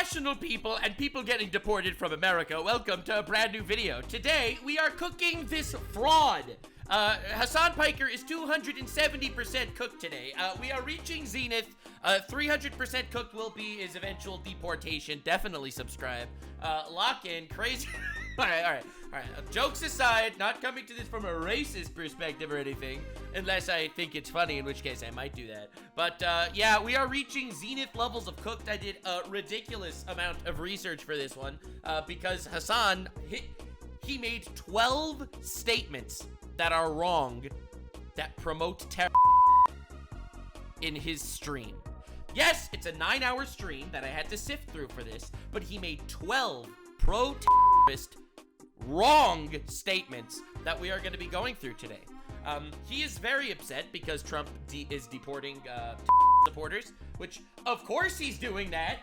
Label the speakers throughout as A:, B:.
A: irrational people and people getting deported from America. Welcome to a brand new video. Today, we are cooking this fraud. Hasan Piker is 270% cooked today. We are reaching zenith. 300% cooked will be his eventual deportation. Definitely subscribe. Lock in. Crazy. All right. Jokes aside, not coming to this from a racist perspective or anything, unless I think it's funny, in which case I might do that. But yeah, we are reaching zenith levels of cooked. I did a ridiculous amount of research for this one because Hasan, he made 12 statements that are wrong that promote terror in his stream. Yes, it's a 9-hour stream that I had to sift through for this, but he made 12 pro-terrorist wrong statements that we are going to be going through today. He is very upset because Trump is deporting supporters, which of course he's doing that.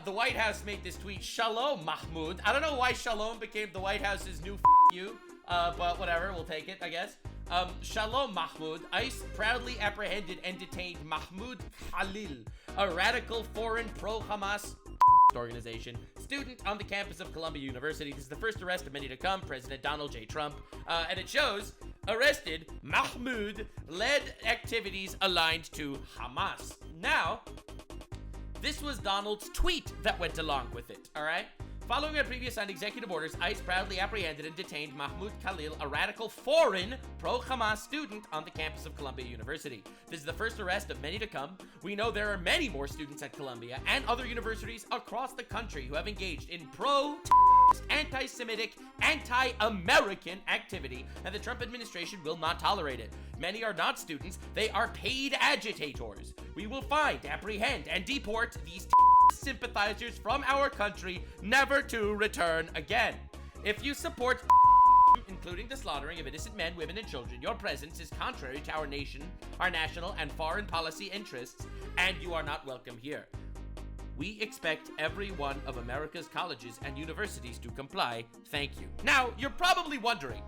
A: The White House made this tweet, Shalom Mahmoud. I don't know why Shalom became the White House's new you, but whatever, we'll take it, I guess. Shalom Mahmoud. ICE proudly apprehended and detained Mahmoud Khalil, a radical foreign pro-Hamas organization, student on the campus of Columbia University. This is the first arrest of many to come. President Donald J. Trump. And it shows, arrested, Mahmoud led activities aligned to Hamas. Now, this was Donald's tweet that went along with it, all right? Following our previous signed executive orders, ICE proudly apprehended and detained Mahmoud Khalil, a radical foreign pro-Hamas student on the campus of Columbia University. This is the first arrest of many to come. We know there are many more students at Columbia and other universities across the country who have engaged in anti-Semitic, anti-American activity, and the Trump administration will not tolerate it. Many are not students, they are paid agitators. We will find, apprehend, and deport these sympathizers from our country, never to return again. If you support including the slaughtering of innocent men, women, and children, your presence is contrary to our nation, our national and foreign policy interests, and you are not welcome here. We expect every one of America's colleges and universities to comply. Thank you. Now, you're probably wondering,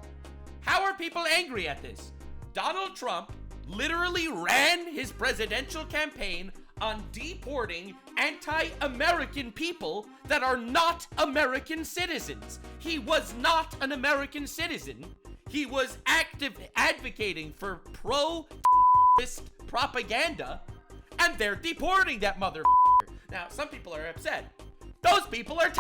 A: how are people angry at this? Donald Trump literally ran his presidential campaign on deporting anti-American people that are not American citizens. He was not an American citizen. He was advocating for pro-terrorist propaganda, and they're deporting that motherfucker. Now, some people are upset. Those people are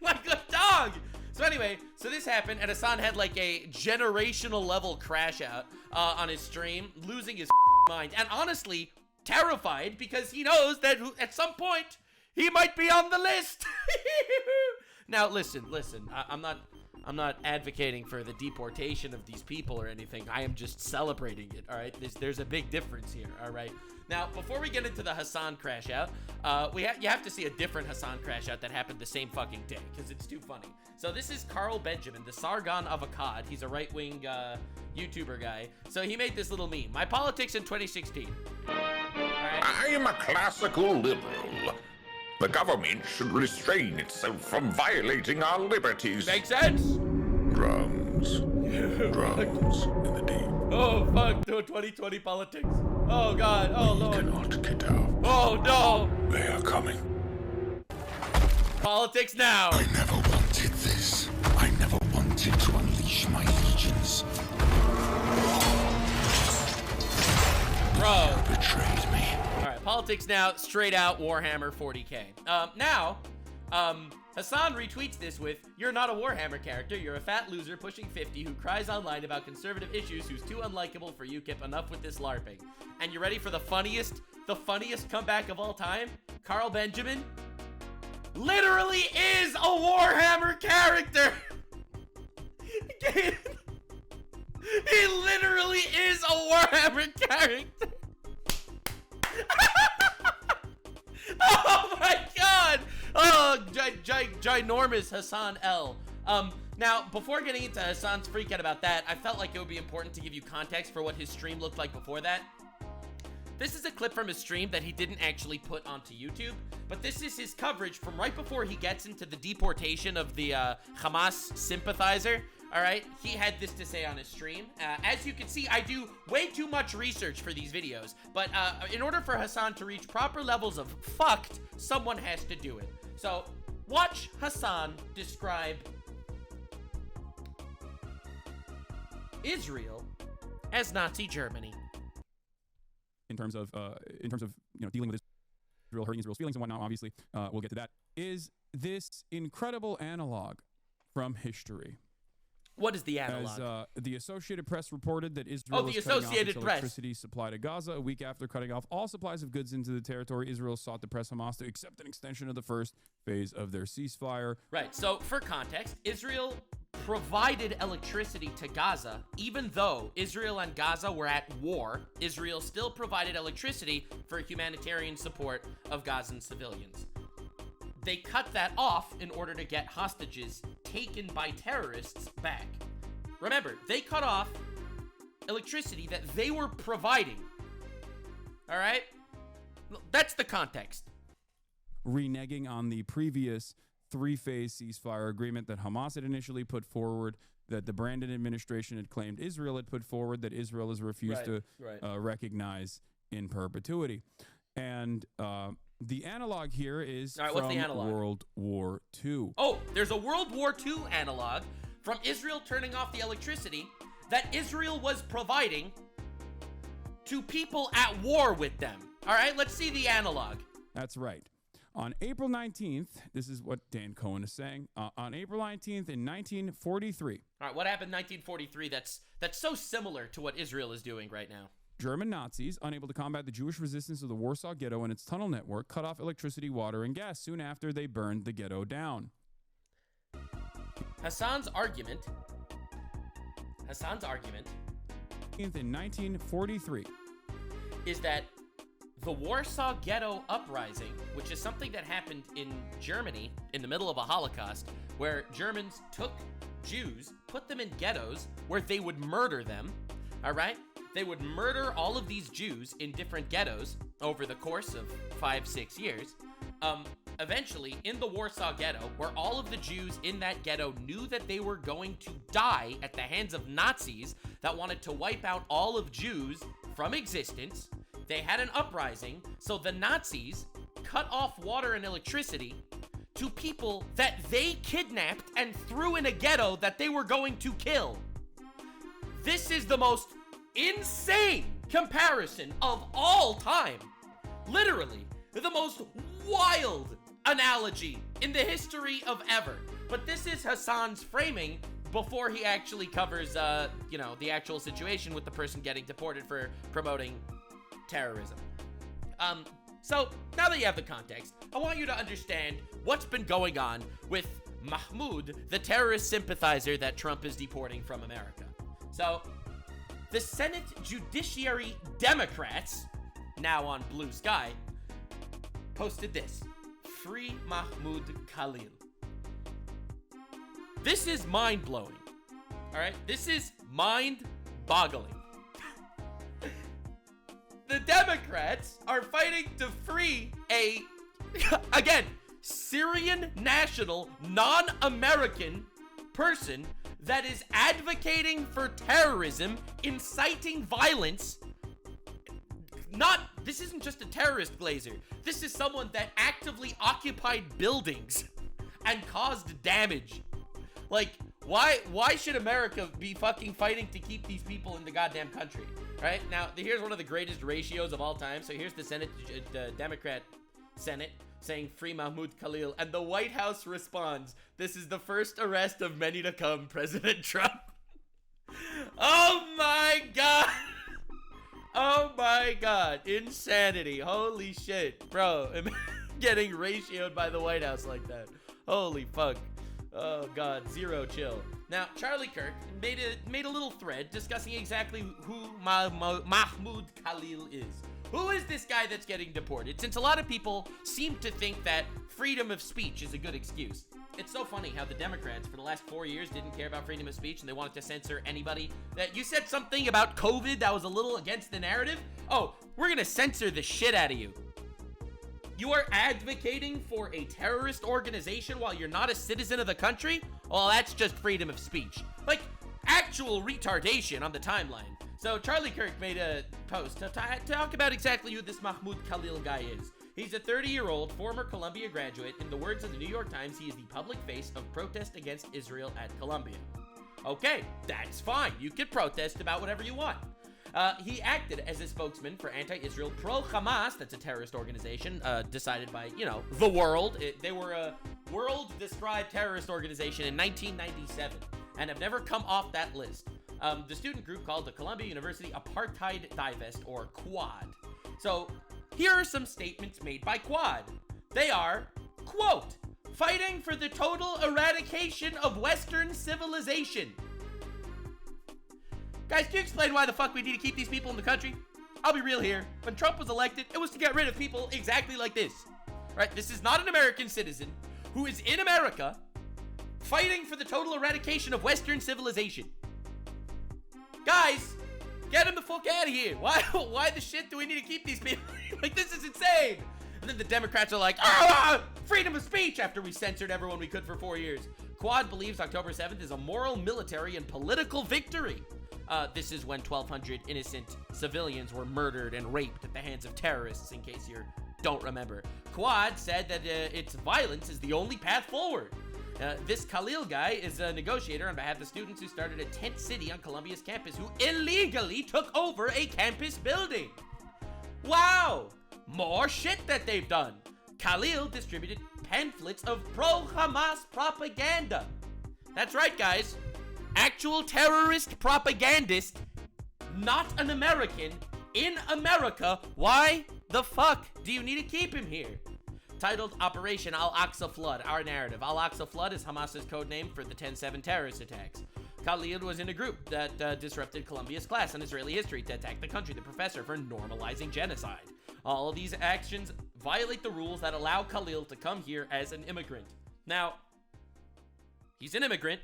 A: like a dog. So anyway, so this happened, and Hasan had like a generational level crash out on his stream, losing his mind, and honestly terrified because he knows that at some point he might be on the list. Now listen, I'm not advocating for the deportation of these people or anything. I am just celebrating it, all right? There's a big difference here, all right? Now, before we get into the Hasan crash out, you have to see a different Hasan crash out that happened the same fucking day, because it's too funny. So this is Carl Benjamin, the Sargon of Akkad. He's a right-wing YouTuber guy. So he made this little meme. My politics in 2016. Right.
B: I am a classical liberal. The government should restrain itself from violating our liberties.
A: Makes sense?
B: Drums. Drums in the deep.
A: Oh, fuck, 2020 politics. Oh, God. Oh, Lord.
B: We cannot get out.
A: Oh, no.
B: They are coming.
A: Politics now.
B: I never wanted this. I never wanted to unleash my legions.
A: Bro.
B: You betrayed me.
A: All right, politics now, straight out Warhammer 40K. Now, Hasan retweets this with, "You're not a Warhammer character, you're a fat loser pushing 50 who cries online about conservative issues who's too unlikable for UKIP, enough with this LARPing." And you ready for the funniest comeback of all time? Carl Benjamin literally is a Warhammer character! He literally is a Warhammer character! Oh my god! Oh, ginormous Hasan L. Now, before getting into Hasan's freak out about that, I felt like it would be important to give you context for what his stream looked like before that. This is a clip from his stream that he didn't actually put onto YouTube, but this is his coverage from right before he gets into the deportation of the Hamas sympathizer. All right, he had this to say on his stream. As you can see, I do way too much research for these videos, but in order for Hasan to reach proper levels of fucked, someone has to do it. So watch Hasan describe Israel as Nazi Germany.
C: In terms of dealing with Israel, hurting Israel's feelings and whatnot, obviously, we'll get to that, is this incredible analog from history.
A: What is the analog?
C: As the Associated Press reported that Israel is cutting off its electricity supply to Gaza a week after cutting off all supplies of goods into the territory. Israel sought to press Hamas to accept an extension of the first phase of their ceasefire.
A: Right, so for context, Israel provided electricity to Gaza. Even though Israel and Gaza were at war, Israel still provided electricity for humanitarian support of Gazan civilians. They cut that off in order to get hostages taken by terrorists back. Remember, they cut off electricity that they were providing. All right? That's the context.
C: Reneging on the previous three-phase ceasefire agreement that Hamas had initially put forward, that the Brandon administration had claimed Israel had put forward, that Israel has refused to recognize in perpetuity. And the analog here is from World War II.
A: Oh, there's a World War II analog from Israel turning off the electricity that Israel was providing to people at war with them. All right, let's see the analog.
C: That's right. On April 19th, this is what Dan Cohen is saying. On April 19th in 1943.
A: All right, what happened in 1943 that's so similar to what Israel is doing right now?
C: German Nazis, unable to combat the Jewish resistance of the Warsaw Ghetto and its tunnel network, cut off electricity, water, and gas. Soon after, they burned the ghetto down.
A: Hasan's argument
C: in 1943
A: is that the Warsaw Ghetto Uprising, which is something that happened in Germany in the middle of a Holocaust, where Germans took Jews, put them in ghettos where they would murder them, all right? They would murder all of these Jews in different ghettos over the course of 5-6 years. Eventually, in the Warsaw Ghetto, where all of the Jews in that ghetto knew that they were going to die at the hands of Nazis that wanted to wipe out all of Jews from existence, they had an uprising, so the Nazis cut off water and electricity to people that they kidnapped and threw in a ghetto that they were going to kill. This is the most insane comparison of all time. Literally, the most wild analogy in the history of ever. But this is Hasan's framing before he actually covers, the actual situation with the person getting deported for promoting terrorism. So now that you have the context, I want you to understand what's been going on with Mahmoud, the terrorist sympathizer that Trump is deporting from America. So the Senate Judiciary Democrats, now on Blue Sky, posted this: Free Mahmoud Khalil. This is mind-blowing. All right? This is mind-boggling. The Democrats are fighting to free a, again, Syrian national, non-American person that is advocating for terrorism, inciting violence. This isn't just a terrorist, Glazer. This is someone that actively occupied buildings and caused damage. Like, why should America be fucking fighting to keep these people in the goddamn country? Right? Now, here's one of the greatest ratios of all time. So here's the Democrat Senate saying free Mahmoud Khalil, and the White House responds, "This is the first arrest of many to come, President Trump." Oh my god. Oh my god. Insanity. Holy shit. Bro, getting ratioed by the White House like that. Holy fuck. Oh god, zero chill. Now, Charlie Kirk made a little thread discussing exactly who Mahmoud Khalil is. Who is this guy that's getting deported? Since a lot of people seem to think that freedom of speech is a good excuse. It's so funny how the Democrats for the last 4 years didn't care about freedom of speech and they wanted to censor anybody. That you said something about COVID that was a little against the narrative? Oh, we're gonna censor the shit out of you. You are advocating for a terrorist organization while you're not a citizen of the country? Well, that's just freedom of speech. Like, actual retardation on the timeline. So Charlie Kirk made a post to talk about exactly who this Mahmoud Khalil guy is. He's a 30-year-old former Columbia graduate. In the words of the New York Times, he is the public face of protest against Israel at Columbia. Okay, that's fine. You can protest about whatever you want. He acted as a spokesman for anti-Israel pro-Hamas, that's a terrorist organization, decided by, the world. They were a world-described terrorist organization in 1997, and have never come off that list. The student group called the Columbia University Apartheid Divest, or Quad. So, here are some statements made by Quad. They are, quote, fighting for the total eradication of Western civilization. Guys, can you explain why the fuck we need to keep these people in the country? I'll be real here. When Trump was elected, it was to get rid of people exactly like this. Right? This is not an American citizen who is in America fighting for the total eradication of Western civilization. Guys, get him the fuck out of here. Why the shit do we need to keep these people? Like, this is insane. And then the Democrats are like, freedom of speech, after we censored everyone we could for 4 years. Quad believes October 7th is a moral, military, and political victory. This is when 1,200 innocent civilians were murdered and raped at the hands of terrorists, in case you don't remember. Quad said that its violence is the only path forward. This Khalil guy is a negotiator on behalf of the students who started a tent city on Columbia's campus who illegally took over a campus building. Wow! More shit that they've done. Khalil distributed pamphlets of pro-Hamas propaganda. That's right, guys. Actual terrorist propagandist, not an American, in America. Why the fuck do you need to keep him here? Titled Operation Al-Aqsa Flood, our narrative. Al-Aqsa Flood is Hamas's code name for the 10/7 terrorist attacks. Khalil was in a group that disrupted Columbia's class on Israeli history to attack the country, the professor, for normalizing genocide. All of these actions violate the rules that allow Khalil to come here as an immigrant. Now, he's an immigrant.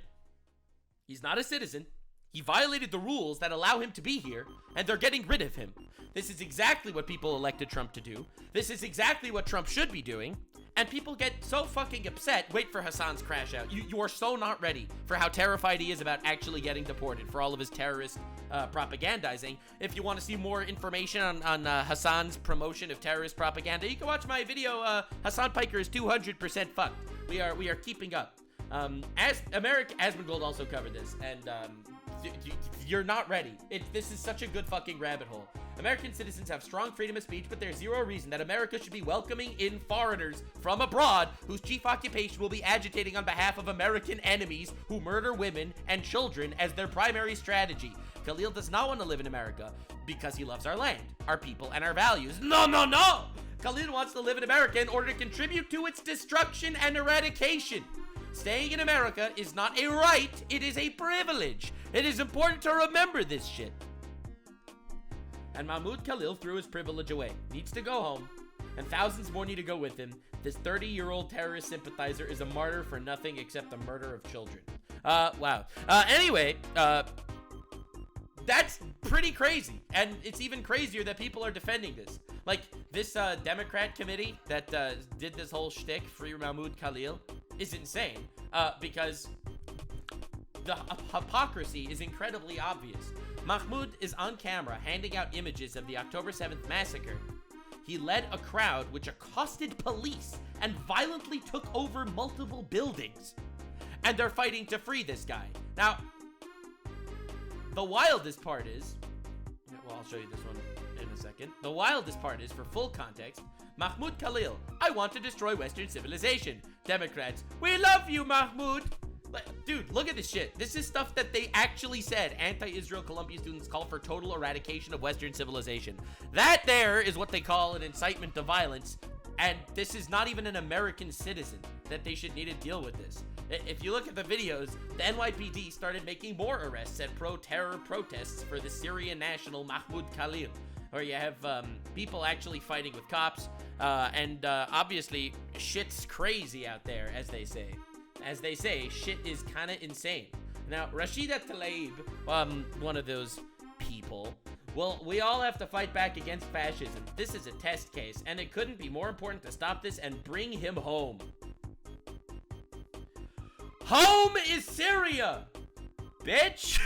A: He's not a citizen. He violated the rules that allow him to be here, and they're getting rid of him. This is exactly what people elected Trump to do. This is exactly what Trump should be doing. And people get so fucking upset. Wait for Hasan's crash out. You are so not ready for how terrified he is about actually getting deported for all of his terrorist propagandizing. If you want to see more information on Hasan's promotion of terrorist propaganda, you can watch my video, Hasan Piker is 200% fucked. We are keeping up. Asmongold also covered this, and you're not ready. This is such a good fucking rabbit hole. American citizens have strong freedom of speech, but there's zero reason that America should be welcoming in foreigners from abroad whose chief occupation will be agitating on behalf of American enemies who murder women and children as their primary strategy. Khalil does not want to live in America because he loves our land, our people, and our values. No! Khalil wants to live in America in order to contribute to its destruction and eradication. Staying in America is not a right, it is a privilege. It is important to remember this shit. And Mahmoud Khalil threw his privilege away. Needs to go home. And thousands more need to go with him. This 30-year-old terrorist sympathizer is a martyr for nothing except the murder of children. Wow. Anyway, that's pretty crazy. And it's even crazier that people are defending this. Like, this Democrat committee that did this whole shtick, Free Mahmoud Khalil, is insane. Because the hypocrisy is incredibly obvious. Mahmoud is on camera handing out images of the October 7th massacre. He led a crowd which accosted police and violently took over multiple buildings. And they're fighting to free this guy. Now, the wildest part is, well, I'll show you this one in a second. The wildest part is, for full context, Mahmoud Khalil, I want to destroy Western civilization. Democrats, we love you, Mahmoud. Dude, look at this shit. This is stuff that they actually said. Anti-Israel Columbia students call for total eradication of Western civilization. That there is what they call an incitement to violence. And this is not even an American citizen that they should need to deal with this. If you look at the videos, the NYPD started making more arrests at pro-terror protests for the Syrian national Mahmoud Khalil, where you have people actually fighting with cops. And obviously, shit's crazy out there, as they say. As they say, shit is kind of insane. Now, Rashida Tlaib, one of those people, Well, we all have to fight back against fascism. This is a test case, and it couldn't be more important to stop this and bring him home. Home is Syria, bitch.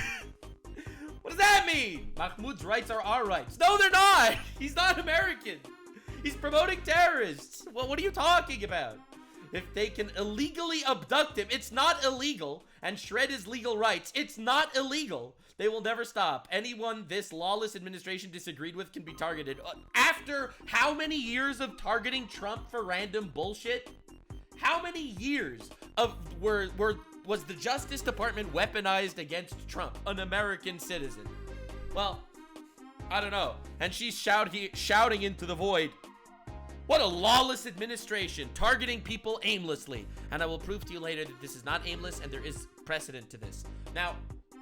A: What does that mean? Mahmoud's rights are our rights. No, they're not. He's not American. He's promoting terrorists. Well, what are you talking about? If they can illegally abduct him, it's not illegal, and shred his legal rights, it's not illegal. They will never stop. Anyone this lawless administration disagreed with can be targeted. After how many years of targeting Trump for random bullshit? How many years of was the Justice Department weaponized against Trump, an American citizen? Well, I don't know. And she's shouting into the void. What a lawless administration, targeting people aimlessly. And I will prove to you later that this is not aimless and there is precedent to this. Now,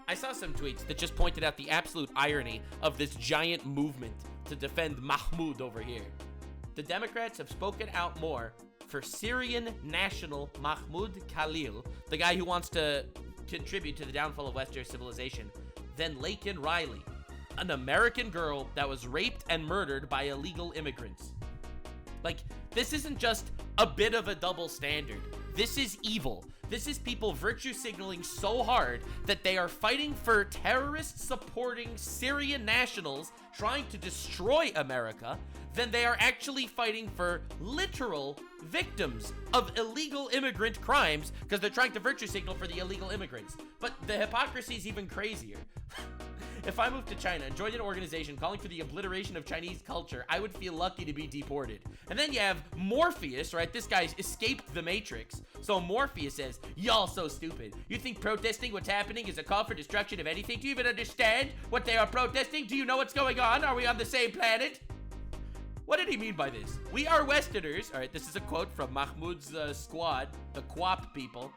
A: I saw some tweets that just pointed out the absolute irony of this giant movement to defend Mahmoud over here. The Democrats have spoken out more for Syrian national Mahmoud Khalil, the guy who wants to contribute to the downfall of Western civilization, than Laken Riley, an American girl that was raped and murdered by illegal immigrants. Like, this isn't just a bit of a double standard. This is evil. This is people virtue signaling so hard that they are fighting for terrorists supporting Syrian nationals trying to destroy America, then they are actually fighting for literal victims of illegal immigrant crimes because they're trying to virtue signal for the illegal immigrants. But the hypocrisy is even crazier. If I moved to China and joined an organization calling for the obliteration of Chinese culture, I would feel lucky to be deported. And then you have Morpheus, right? This guy's escaped the Matrix. So Morpheus says, y'all so stupid. You think protesting what's happening is a call for destruction of anything? Do you even understand what they are protesting? Do you know what's going on? Are we on the same planet? What did he mean by this? We are Westerners. All right, this is a quote from Mahmoud's squad, the Quap people.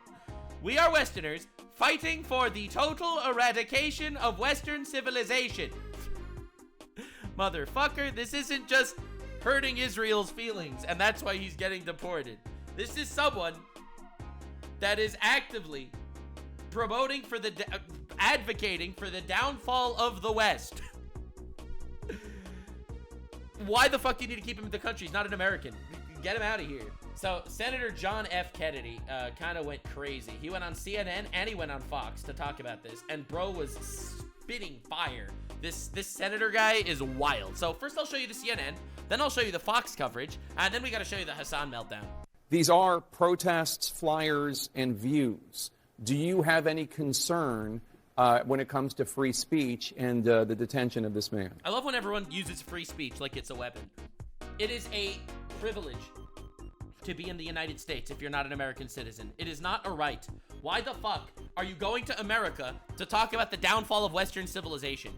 A: We are Westerners fighting for the total eradication of Western civilization. Motherfucker, this isn't just hurting Israel's feelings, and that's why he's getting deported. This is someone that is actively promoting for the advocating for the downfall of the West. Why the fuck do you need to keep him in the country? He's not an American. Get him out of here. So Senator John F. Kennedy kind of went crazy. He went on CNN and he went on Fox to talk about this, and bro was spitting fire. This senator guy is wild. So first I'll show you the CNN, then I'll show you the Fox coverage, and then we got to show you the Hasan meltdown.
D: These are protests, flyers, and views. Do you have any concern when it comes to free speech and the detention of this man?
A: I love when everyone uses free speech like it's a weapon. It is a privilege to be in the United States if you're not an American citizen. It is not a right. Why the fuck are you going to America to talk about the downfall of Western civilization?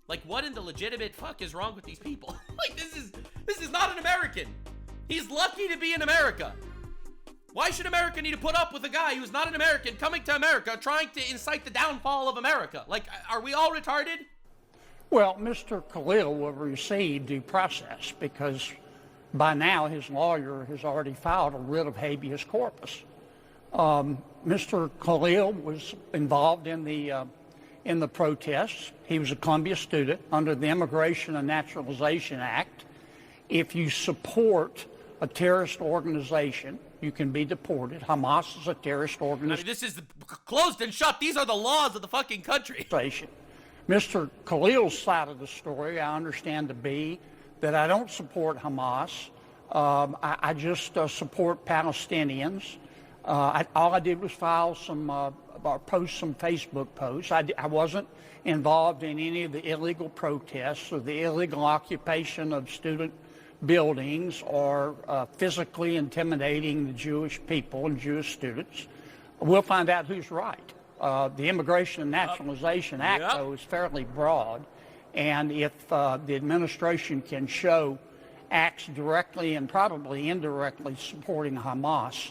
A: Like, what in the legitimate fuck is wrong with these people? Like, this is not an American. He's lucky to be in America. Why should America need to put up with a guy who's not an American coming to America trying to incite the downfall of America? Like, are we all retarded?
E: Well, Mr. Khalil will receive due process because by now his lawyer has already filed a writ of habeas corpus. Mr. Khalil was involved in the protests. He was a Columbia student under the Immigration and Naturalization Act. If you support a terrorist organization, you can be deported. Hamas is a terrorist organization.
A: I mean, this is closed and shut. These are the laws of the fucking country.
E: Mr. Khalil's side of the story, I understand to be that I don't support Hamas. I just support Palestinians. All I did was file post some Facebook posts. I wasn't involved in any of the illegal protests or the illegal occupation of student buildings or physically intimidating the Jewish people and Jewish students. We'll find out who's right. The Immigration and Naturalization Act, though, is fairly broad. And if the administration can show acts directly and probably indirectly supporting Hamas,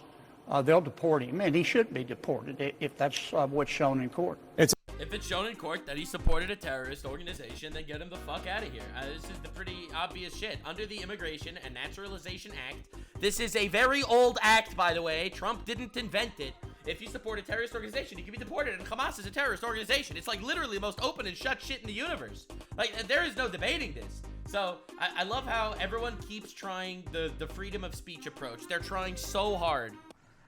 E: they'll deport him, and he should be deported if that's what's shown in court.
A: If it's shown in court that he supported a terrorist organization, then get him the fuck out of here. This is the pretty obvious shit. Under the Immigration and Naturalization Act, this is a very old act, by the way. Trump didn't invent it. if you support a terrorist organization, you can be deported, and Hamas is a terrorist organization. It's like literally the most open and shut shit in the universe. Like, there is no debating this. So I love how everyone keeps trying the freedom of speech approach. They're trying so hard.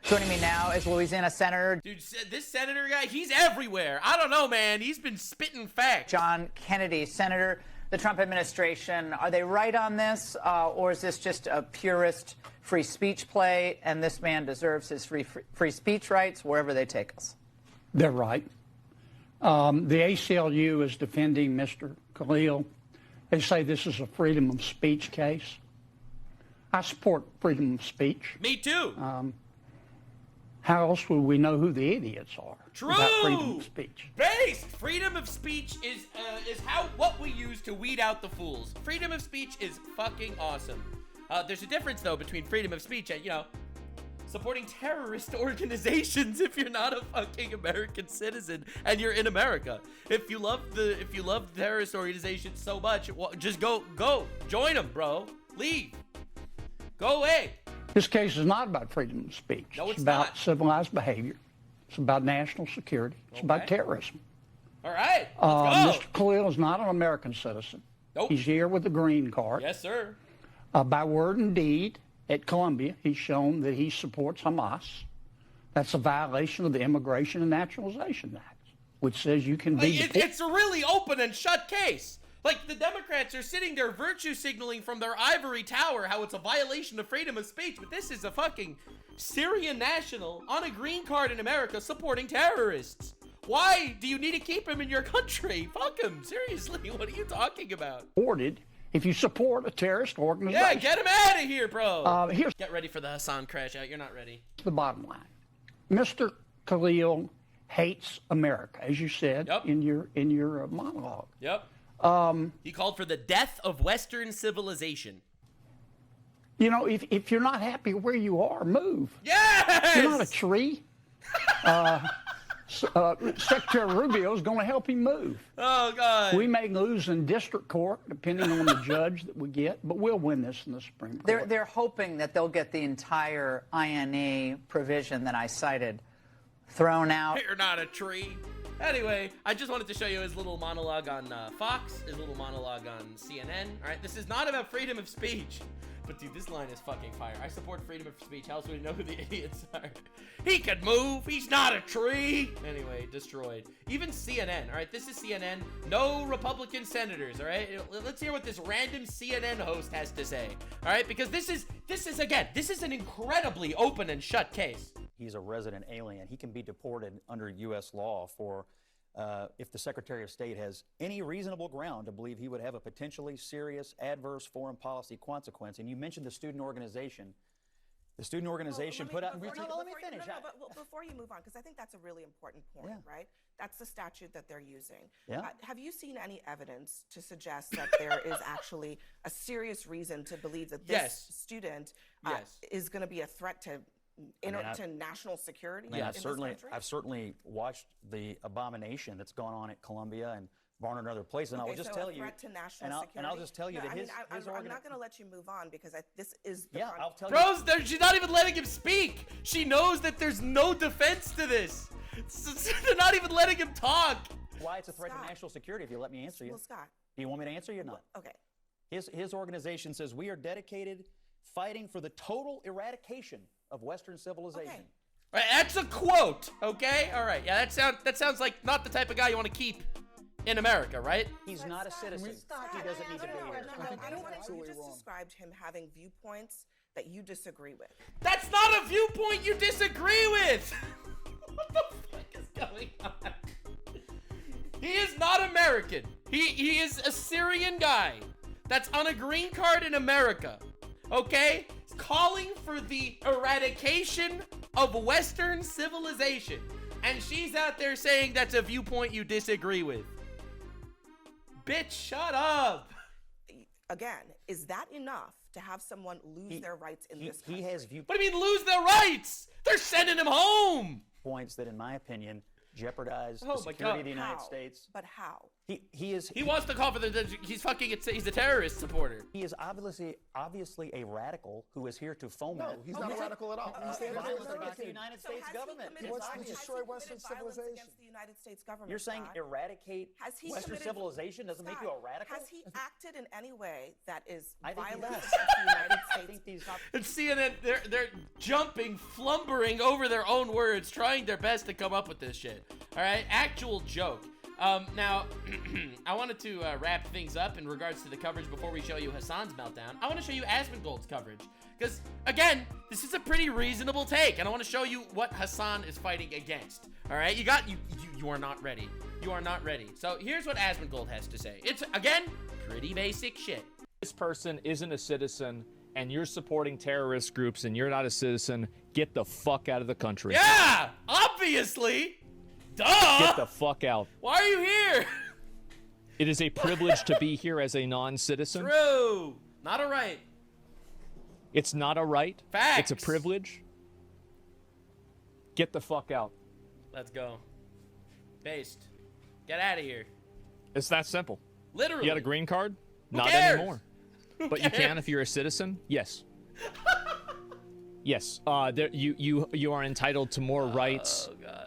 F: Joining me now is Louisiana Senator.
A: Dude, this senator guy, he's everywhere. I don't know, man. He's been spitting facts.
F: John Kennedy, Senator, the Trump administration, are they right on this? Or is this just a purist free speech play, and this man deserves his free speech rights wherever they take us?
E: They're right. The ACLU is defending Mr. Khalil. They say this is a freedom of speech case. I support freedom of speech.
A: Me too.
E: How else would we know who the idiots are?
A: True.
E: Without freedom of speech.
A: Based. Freedom of speech is what we use to weed out the fools. Freedom of speech is fucking awesome. There's a difference though between freedom of speech and, you know, supporting terrorist organizations if you're not a fucking American citizen and you're in America. If you love terrorist organizations so much, well, just go join them, bro. Leave. Go away.
E: This case is not about freedom of speech.
A: No, it's
E: about
A: not.
E: Civilized behavior. It's about national security. It's about terrorism.
A: All right. Let's go.
E: Mr. Khalil is not an American citizen.
A: Nope.
E: He's here with a green card.
A: Yes, sir.
E: By word and deed, at Columbia, he's shown that he supports Hamas. That's a violation of the Immigration and Naturalization Act, which says you can be deported.
A: It's a really open and shut case. Like, the Democrats are sitting there virtue signaling from their ivory tower how it's a violation of freedom of speech, but this is a fucking Syrian national on a green card in America supporting terrorists. Why do you need to keep him in your country? Fuck him. Seriously, what are you talking about?
E: If you support a terrorist organization.
A: Yeah, get him out of here, bro.
E: Here's
A: Get ready for the Hasan crash out. You're not ready.
E: the bottom line. Mr. Khalil hates America, as you said in your monologue.
A: Yep. He called for the death of Western civilization.
E: You know, if you're not happy where you are, move.
A: Yes!
E: You're not a tree. Secretary Rubio is going to help him move.
A: Oh, God.
E: We may lose in district court, depending on the judge that we get, but we'll win this in the Supreme Court.
F: They're hoping that they'll get the entire INA provision that I cited thrown out.
A: You're not a tree. Anyway, I just wanted to show you his little monologue on Fox, his little monologue on CNN. All right, this is not about freedom of speech. But dude, this line is fucking fire. I support freedom of speech. How else would we know who the idiots are? He could move. He's not a tree. Anyway, destroyed. Even CNN. All right, this is CNN. No Republican senators. All right, let's hear what this random CNN host has to say. All right, because this is an incredibly open and shut case.
G: He's a resident alien. He can be deported under U.S. law for if the Secretary of State has any reasonable ground to believe he would have a potentially serious adverse foreign policy consequence. And you mentioned the student organization. The student organization put out...
H: Let me finish. But before you move on, because I think that's a really important point, right? That's the statute that they're using.
G: Yeah.
H: Have you seen any evidence to suggest that there is actually a serious reason to believe that this student is going to be a threat to national security in this country?
G: I've certainly watched the abomination that's gone on at Columbia and Barnard and other places, and I will just tell you, and I'll just tell you that
H: I'm not going to let you move on because this is the
G: I'll tell
A: Bros, she's not even letting him speak. She knows that there's no defense to this. They're not even letting him talk.
G: Why it's a threat to national security if you let me answer you.
H: Well, Scott.
G: Do you want me to answer you or not?
H: Okay.
G: His organization says we are dedicated fighting for the total eradication of Western civilization.
H: Okay.
A: All right, that's a quote, okay? All right, yeah, that sounds like not the type of guy you want to keep in America, right?
G: He's not a citizen. He doesn't need to be here.
H: You just described him having viewpoints that you disagree with.
A: That's not a viewpoint you disagree with! What the fuck is going on? He is not American. He is a Syrian guy that's on a green card in America, okay? Calling for the eradication of Western civilization. And she's out there saying that's a viewpoint you disagree with. Bitch, shut up.
H: Again, is that enough to have someone lose their rights in this country?
G: He has viewpoints.
A: What do you mean lose their rights? They're sending him home.
G: Points that, in my opinion, jeopardize the security of the United States.
H: But how?
G: He
A: wants to call for he's a terrorist supporter.
G: He is obviously a radical who is here to foment.
I: No, he's not a radical at all.
G: Violence against the United States government.
I: He wants to destroy Western civilization.
H: Against the United States government.
G: You're saying eradicate Western civilization doesn't make you a radical?
H: Has he acted in any way that is
G: violent
H: against the United States?
A: And CNN, they're jumping, flumbering over their own words, trying their best to come up with this shit. All right, actual joke. Now, I wanted to wrap things up in regards to the coverage before we show you Hasan's meltdown. I want to show you Asmongold's coverage. Because, again, this is a pretty reasonable take. And I want to show you what Hasan is fighting against. All right? You are not ready. You are not ready. So here's what Asmongold has to say. It's, again, pretty basic shit.
J: This person isn't a citizen, and you're supporting terrorist groups, and you're not a citizen. Get the fuck out of the country.
A: Yeah! Obviously! Duh!
J: Get the fuck out.
A: Why are you here?
J: It is a privilege to be here as a non-citizen.
A: True. Not a right.
J: It's not a right.
A: Facts.
J: It's a privilege. Get the fuck out.
A: Let's go. Based. Get out of here.
J: It's that simple.
A: Literally.
J: You got a green card?
A: Who
J: Not
A: cares?
J: anymore. But you can if you're a citizen? Yes. Yes. You are entitled to more rights.
A: Oh, God.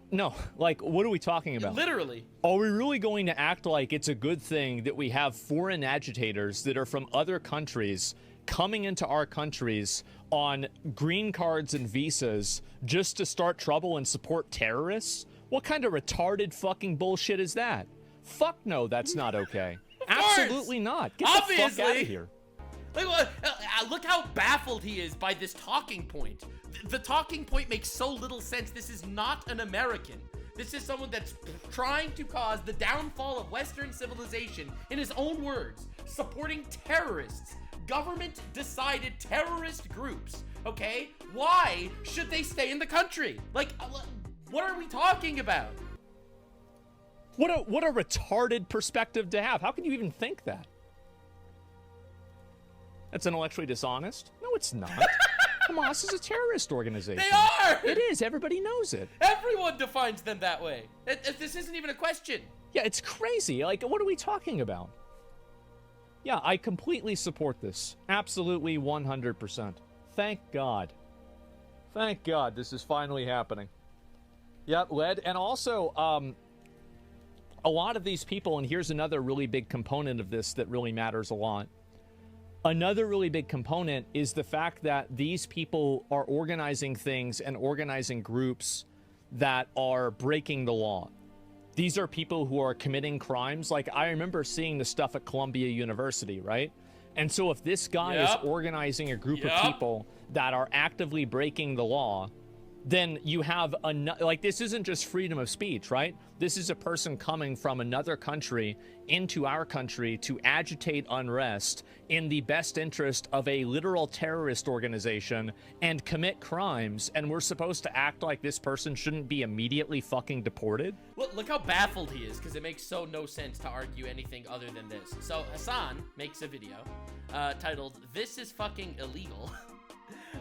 J: No, like, what are we talking about?
A: Literally.
J: Are we really going to act like it's a good thing that we have foreign agitators that are from other countries coming into our countries on green cards and visas just to start trouble and support terrorists? What kind of retarded fucking bullshit is that? Fuck no, that's not okay. Absolutely not. Get the fuck out of here.
A: Look how baffled he is by this talking point. The talking point makes so little sense. This is not an American. This is someone that's trying to cause the downfall of Western civilization, in his own words, supporting terrorists, government-decided terrorist groups, okay? Why should they stay in the country? Like, what are we talking about?
J: What a retarded perspective to have. How can you even think that? That's intellectually dishonest. No, it's not. Hamas is a terrorist organization.
A: They are!
J: It is. Everybody knows it.
A: Everyone defines them that way. This isn't even a question.
J: Yeah, it's crazy. Like, what are we talking about? Yeah, I completely support this. Absolutely 100%. Thank God. Thank God this is finally happening. Yep, and also, a lot of these people, and here's another really big component of this that really matters a lot. Another really big component is the fact that these people are organizing things and organizing groups that are breaking the law. These are people who are committing crimes. Like, I remember seeing the stuff at Columbia University, right? And so if this guy is organizing a group of people that are actively breaking the law, then you have like, this isn't just freedom of speech, right? This is a person coming from another country into our country to agitate unrest in the best interest of a literal terrorist organization and commit crimes, and we're supposed to act like this person shouldn't be immediately fucking deported?
A: Look how baffled he is, because it makes no sense to argue anything other than this. So Hasan makes a video titled, "This is fucking illegal,"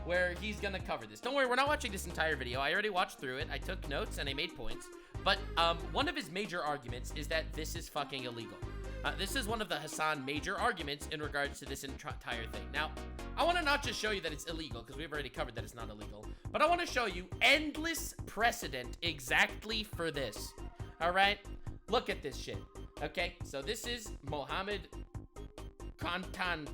A: where he's gonna cover this. Don't worry, we're not watching this entire video. I already watched through it. I took notes and I made points. But one of his major arguments is that this is fucking illegal. This is one of the Hasan major arguments in regards to this entire thing. Now, I want to not just show you that it's illegal, because we've already covered that it's not illegal, but I want to show you endless precedent exactly for this. All right? Look at this shit. Okay? So this is Mohammed Kantanani,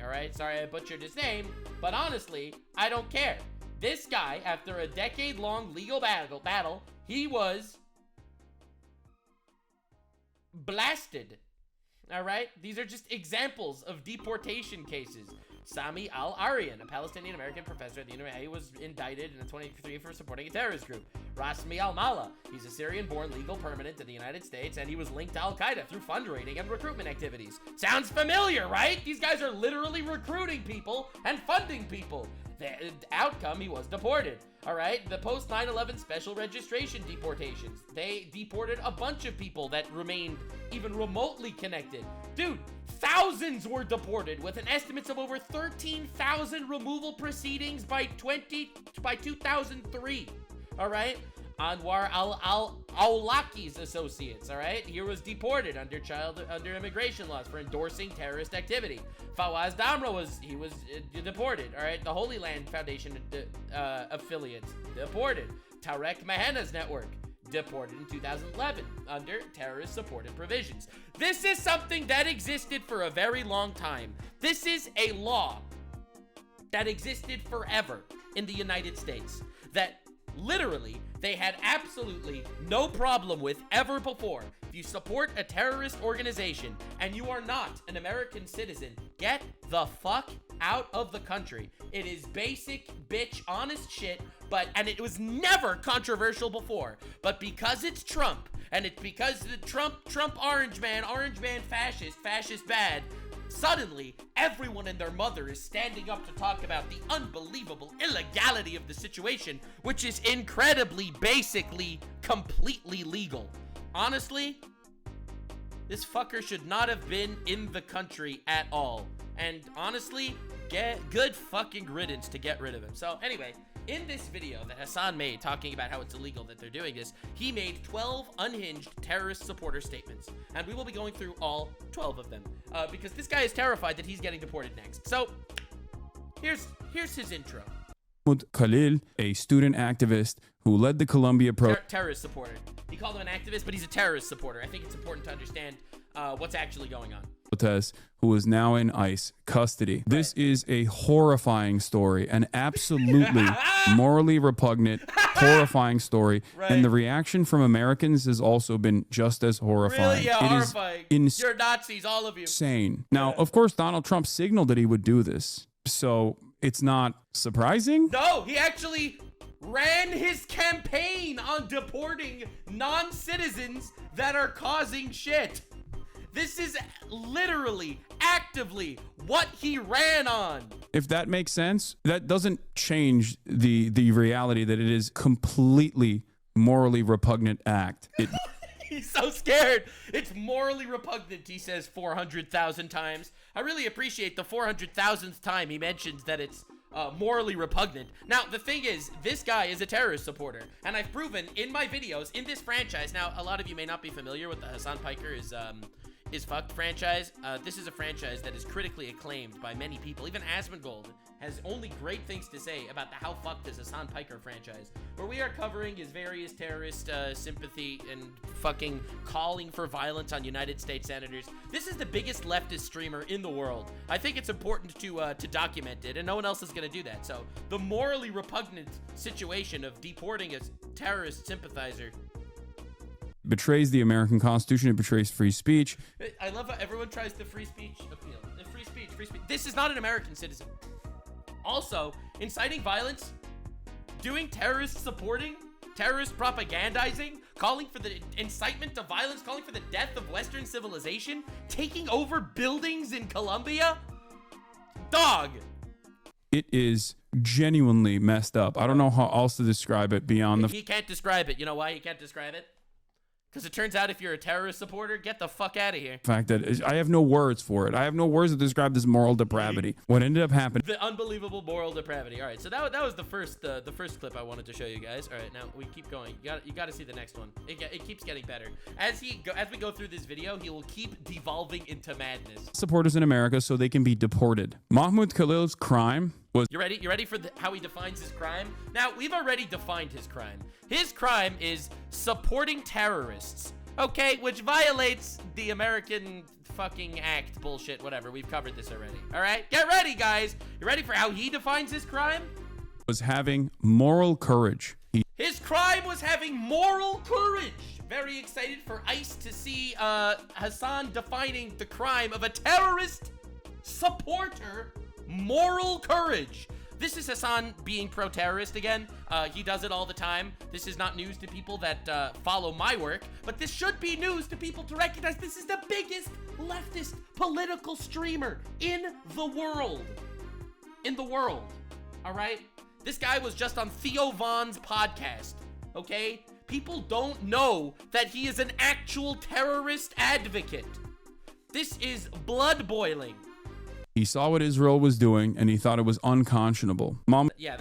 A: all right? Sorry I butchered his name, but honestly, I don't care. This guy, after a decade-long legal battle, he was blasted, all right? These are just examples of deportation cases. Sami al-Aryan, a Palestinian-American professor at the university, was indicted in 2023 for supporting a terrorist group. Rasmi al-Mala, he's a Syrian-born legal permanent in the United States, and he was linked to Al-Qaeda through fundraising and recruitment activities. Sounds familiar, right? These guys are literally recruiting people and funding people. The outcome, he was deported. All right, the post 9/11 special registration deportations. They deported a bunch of people that remained even remotely connected. Dude, thousands were deported, with an estimates of over 13,000 removal proceedings by 2003. All right, Anwar al-Awlaki's associates, all right? He was deported under immigration laws for endorsing terrorist activity. Fawaz Damra was deported, all right? The Holy Land Foundation affiliates, deported. Tarek Mahena's network, deported in 2011 under terrorist-supported provisions. This is something that existed for a very long time. This is a law that existed forever in the United States that literally they had absolutely no problem with ever before. If you support a terrorist organization and you are not an American citizen, get the fuck out of the country. It is basic bitch honest shit, and it was never controversial before. But because it's Trump, and it's because the Trump orange man fascist bad, suddenly everyone and their mother is standing up to talk about the unbelievable illegality of the situation, which is incredibly, basically, completely legal. Honestly, this fucker should not have been in the country at all. And honestly, good fucking riddance to get rid of him. So anyway, in this video that Hasan made talking about how it's illegal that they're doing this, he made 12 unhinged terrorist supporter statements. And we will be going through all 12 of them because this guy is terrified that he's getting deported next. So here's his intro.
C: Mahmoud Khalil, a student activist who led the Columbia
A: terrorist supporter. He called him an activist, but he's a terrorist supporter. I think it's important to understand what's actually going on.
C: Who is now in ICE custody. Right. This is a horrifying story, an absolutely morally repugnant, horrifying story. Right. And the reaction from Americans has also been just as horrifying.
A: Really? Yeah, horrifying. You're Nazis, all of you.
C: Insane. Now, of course, Donald Trump signaled that he would do this. So it's not surprising.
A: No, he actually ran his campaign on deporting non-citizens that are causing shit. This is literally, actively what he ran on.
C: If that makes sense, that doesn't change the reality that it is completely morally repugnant act.
A: He's so scared. It's morally repugnant, he says 400,000 times. I really appreciate the 400,000th time he mentions that it's morally repugnant. Now, the thing is, this guy is a terrorist supporter, and I've proven in my videos in this franchise. Now, a lot of you may not be familiar with the Hasan Piker is fucked franchise. This is a franchise that is critically acclaimed by many people. Even Asmongold has only great things to say about how fucked is Hasan Piker franchise, where we are covering his various terrorist sympathy and fucking calling for violence on United States senators. This is the biggest leftist streamer in the world. I think it's important to document it, and no one else is gonna do that. So the morally repugnant situation of deporting a terrorist sympathizer
C: betrays the American Constitution. It betrays free speech.
A: I love how everyone tries the free speech appeal. The free speech. This is not an American citizen. Also, inciting violence, doing terrorist supporting, terrorist propagandizing, calling for the incitement to violence, calling for the death of Western civilization, taking over buildings in Colombia. Dog.
C: It is genuinely messed up. I don't know how else to describe it beyond
A: He can't describe it. You know why he can't describe it? Because it turns out if you're a terrorist supporter, get the fuck out of here.
C: Fact that I have no words for it. I have no words to describe this moral depravity. What ended up happening?
A: The unbelievable moral depravity. All right, so that was the first clip I wanted to show you guys. All right, now we keep going. You got to see the next one. It keeps getting better as we go through this video. He will keep devolving into madness.
C: Supporters in America so they can be deported. Mahmoud Khalil's crime was.
A: You ready? You ready for how he defines his crime? Now we've already defined his crime. His crime is supporting terrorists, okay, which violates the American fucking act bullshit, whatever. We've covered this already. All right, get ready, guys. You ready for how he defines his crime?
C: Was having moral courage.
A: His crime was having moral courage. Very excited for ICE to see Hasan defining the crime of a terrorist supporter. Moral courage. This is Hasan being pro-terrorist again. He does it all the time. This is not news to people that follow my work, but this should be news to people to recognize this is the biggest leftist political streamer in the world. All right? This guy was just on Theo Von's podcast, okay? People don't know that he is an actual terrorist advocate. This is blood boiling.
C: He saw what Israel was doing, and he thought it was unconscionable.
A: Yeah,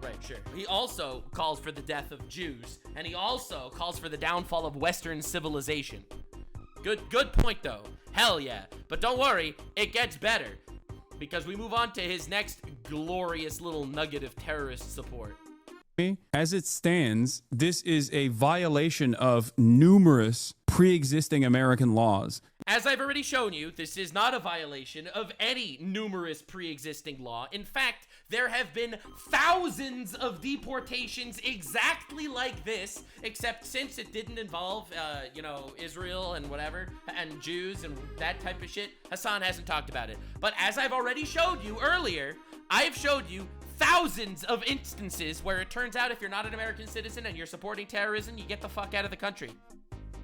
A: right, sure. He also calls for the death of Jews, and he also calls for the downfall of Western civilization. Good point, though. Hell yeah. But don't worry, it gets better, because we move on to his next glorious little nugget of terrorist support.
C: As it stands, this is a violation of numerous pre-existing American laws.
A: As I've already shown you, this is not a violation of any numerous pre-existing law. In fact, there have been thousands of deportations exactly like this, except since it didn't involve, Israel and whatever, and Jews and that type of shit, Hasan hasn't talked about it. But as I've already showed you earlier, I've showed you thousands of instances where it turns out if you're not an American citizen and you're supporting terrorism, you get the fuck out of the country.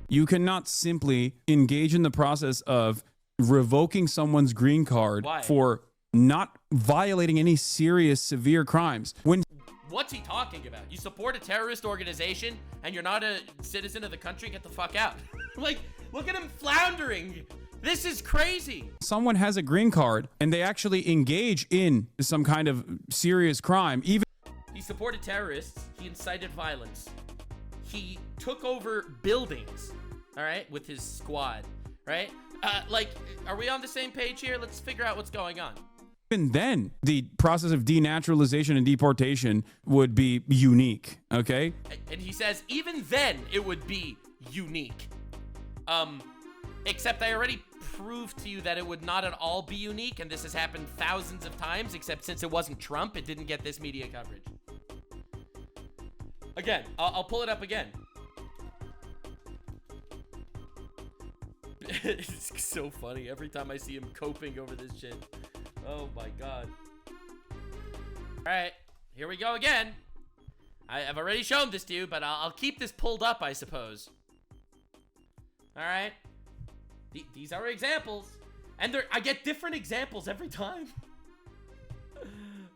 C: You cannot simply engage in the process of revoking someone's green card for not violating any serious, severe crimes.
A: What's he talking about? You support a terrorist organization and you're not a citizen of the country? Get the fuck out. Like, look at him floundering. This is crazy.
C: Someone has a green card and they actually engage in some kind of serious crime. He
A: supported terrorists. He incited violence. He took over buildings, all right, with his squad, right? Are we on the same page here? Let's figure out what's going on.
C: Even then, the process of denaturalization and deportation would be unique, okay?
A: And he says, even then, it would be unique. Except I already proved to you that it would not at all be unique, and this has happened thousands of times, except since it wasn't Trump, it didn't get this media coverage. Again, I'll pull it up again. It's so funny every time I see him coping over this shit. Oh my god. All right, here we go again. I've already shown this to you, but I'll keep this pulled up, I suppose. All right. These are examples, and I get different examples every time.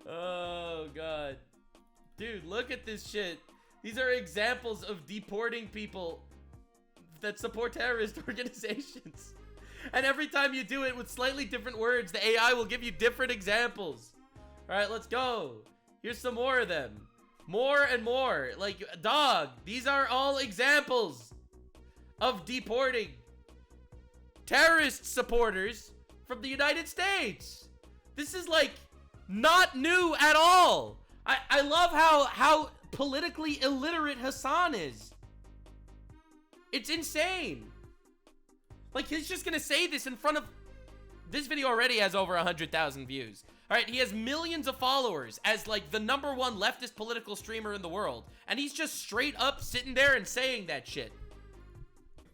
A: Oh god. Dude, look at this shit. These are examples of deporting people that support terrorist organizations. And every time you do it with slightly different words, the AI will give you different examples. All right, let's go. Here's some more of them. More and more. Like, dog, these are all examples of deporting terrorist supporters from the United States. This is, like, not new at all. I love how politically illiterate Hasan is. It's insane. Like, he's just gonna say this in front of... This video already has over 100,000 views. All right, he has millions of followers as, like, the #1 leftist political streamer in the world. And he's just straight up sitting there and saying that shit.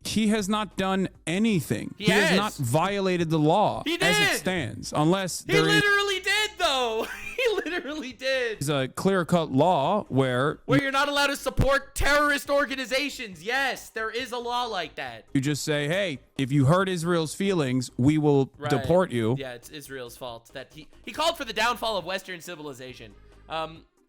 C: He has not done anything. He has not violated the law as it stands, unless
A: he literally did, though. He literally did.
C: It's a clear-cut law where
A: you're not allowed to support terrorist organizations. Yes, there is a law like that.
C: You just say, hey, if you hurt Israel's feelings, we will deport you.
A: Yeah, it's Israel's fault that he called for the downfall of Western civilization.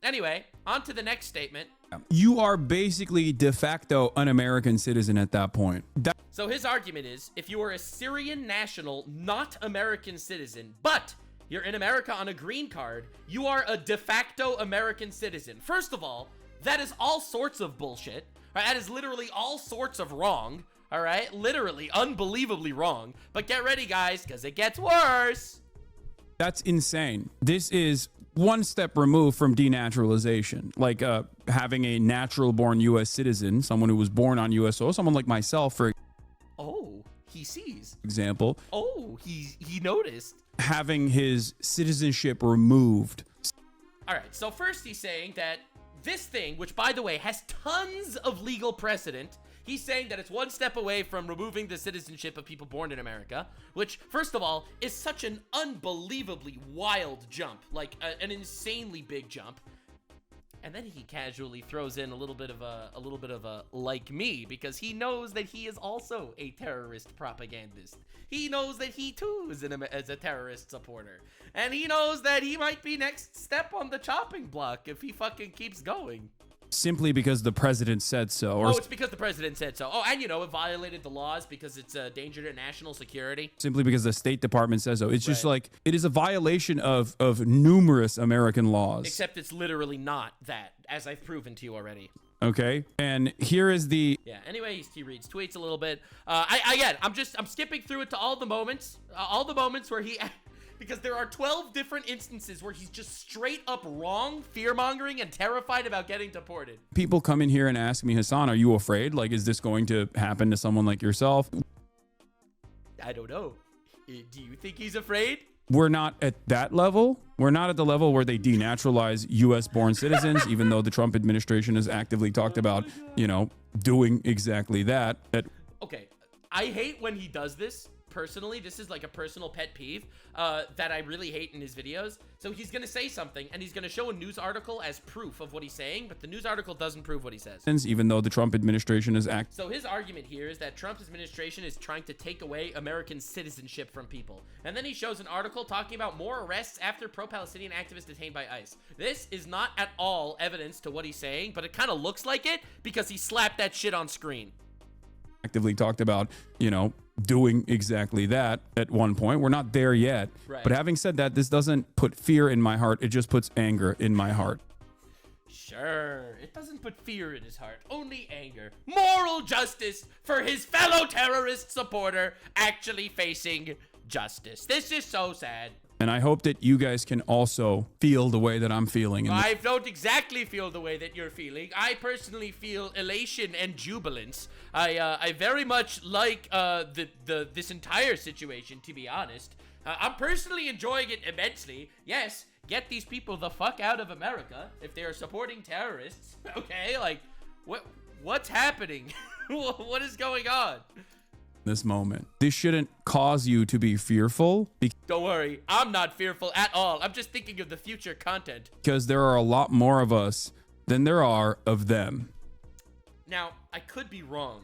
A: Anyway, on to the next statement.
C: You are basically de facto an American citizen at that point.
A: So his argument is, if you are a Syrian national, not American citizen, but you're in America on a green card, you are a de facto American citizen. First of all, that is all sorts of bullshit. Right? That is literally all sorts of wrong. All right? Literally, unbelievably wrong. But get ready, guys, because it gets worse.
C: That's insane. This is one step removed from denaturalization, like having a natural-born U.S. citizen, someone who was born on U.S. soil, someone like myself, for
A: he sees.
C: Example.
A: Oh, he noticed.
C: Having his citizenship removed.
A: All right, so first he's saying that this thing, which by the way has tons of legal precedent, he's saying that it's one step away from removing the citizenship of people born in America, which, first of all, is such an unbelievably wild jump, like an insanely big jump. And then he casually throws in a little bit of a like me, because he knows that he is also a terrorist propagandist. He knows that he too is a terrorist supporter, and he knows that he might be next step on the chopping block if he fucking keeps going.
C: simply because the president said so. Or
A: it's because the president said so. Oh, and you know, it violated the laws because it's a danger to national security.
C: Simply because the State Department says so. It's just like, it is a violation of numerous American laws.
A: Except it's literally not that, as I've proven to you already.
C: Okay, and here is the...
A: Yeah, anyway, he reads tweets a little bit. I'm skipping through it to all the moments where he... Because there are 12 different instances where he's just straight up wrong, fear-mongering, and terrified about getting deported.
C: People come in here and ask me, Hasan, are you afraid? Like, is this going to happen to someone like yourself?
A: I don't know. Do you think he's afraid?
C: We're not at that level. We're not at the level where they denaturalize U.S.-born citizens, even though the Trump administration has actively talked about, you know, doing exactly that.
A: Okay, I hate when he does this. Personally, this is like a personal pet peeve that I really hate in his videos. So he's going to say something and he's going to show a news article as proof of what he's saying, but the news article doesn't prove what he says.
C: Even though the Trump administration is
A: So his argument here is that Trump's administration is trying to take away American citizenship from people. And then he shows an article talking about more arrests after pro-Palestinian activists detained by ICE. This is not at all evidence to what he's saying, but it kind of looks like it because he slapped that shit on screen.
C: Actively talked about, you know, doing exactly that at one point. We're not there yet.
A: Right.
C: But having said that, this doesn't put fear in my heart. It just puts anger in my heart.
A: Sure, it doesn't put fear in his heart, only anger. Moral justice for his fellow terrorist supporter actually facing justice. This is so sad.
C: And I hope that you guys can also feel the way that I'm feeling.
A: I don't exactly feel the way that you're feeling. I personally feel elation and jubilance. I very much like this entire situation, to be honest. I'm personally enjoying it immensely. Yes, get these people the fuck out of America if they are supporting terrorists. Okay, like, what's happening? What is going on?
C: This moment. This shouldn't cause you to be fearful.
A: Don't worry, I'm not fearful at all. I'm just thinking of the future content.
C: Because there are a lot more of us than there are of them.
A: Now, I could be wrong,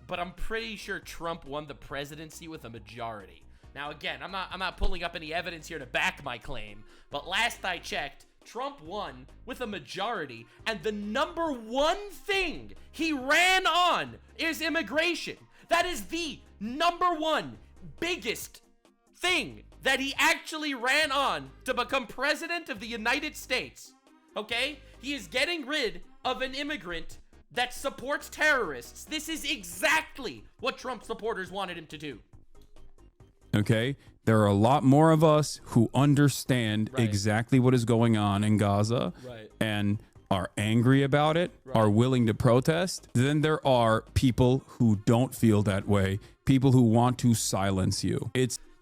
A: but I'm pretty sure Trump won the presidency with a majority. Now, again, I'm not pulling up any evidence here to back my claim, but last I checked, Trump won with a majority, and the number one thing he ran on is immigration. That is the number one biggest thing that he actually ran on to become president of the United States. Okay? He is getting rid of an immigrant that supports terrorists. This is exactly what Trump supporters wanted him to do.
C: Okay? There are a lot more of us who understand exactly what is going on in Gaza and are angry about it, are willing to protest, than there are people who don't feel that way, people who want to silence you.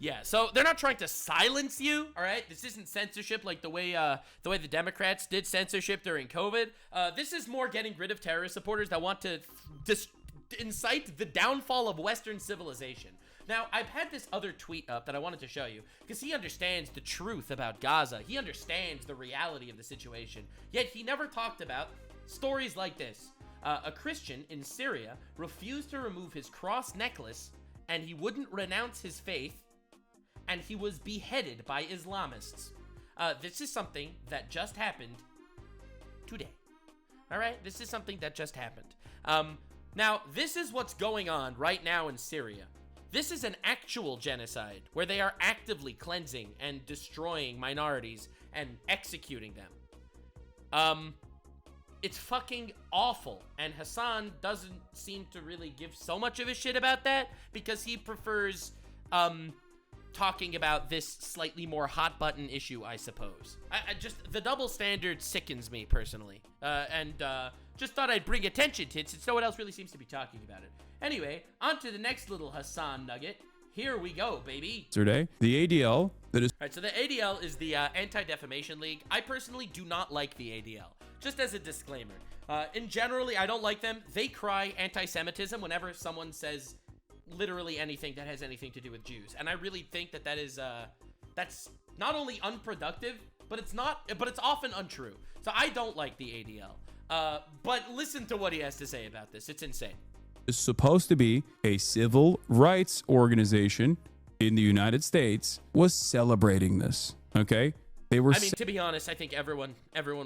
A: Yeah, so they're not trying to silence you, all right? This isn't censorship like the way the Democrats did censorship during COVID. This is more getting rid of terrorist supporters that want to incite the downfall of Western civilization. Now, I've had this other tweet up that I wanted to show you because he understands the truth about Gaza. He understands the reality of the situation. Yet he never talked about stories like this. A Christian in Syria refused to remove his cross necklace and he wouldn't renounce his faith, and he was beheaded by Islamists. This is something that just happened today. All right? This is something that just happened. Now, this is what's going on right now in Syria. This is an actual genocide where they are actively cleansing and destroying minorities and executing them. It's fucking awful. And Hasan doesn't seem to really give so much of a shit about that because he prefers talking about this slightly more hot button issue, I suppose. I just, the double standard sickens me personally. Just thought I'd bring attention to it since no one else really seems to be talking about it. Anyway, on to the next little Hasan nugget. Here we go, baby.
C: Yesterday, the ADL that is...
A: All right, so the ADL is the Anti-Defamation League. I personally do not like the ADL, just as a disclaimer. In generally, I don't like them. They cry anti-Semitism whenever someone says literally anything that has anything to do with Jews. And I really think that that is, that's not only unproductive, but it's often untrue. So I don't like the ADL. But listen to what he has to say about this. It's insane.
C: Is supposed to be a civil rights organization in the United States was celebrating this. Okay, They were.
A: I mean, to be honest, I think everyone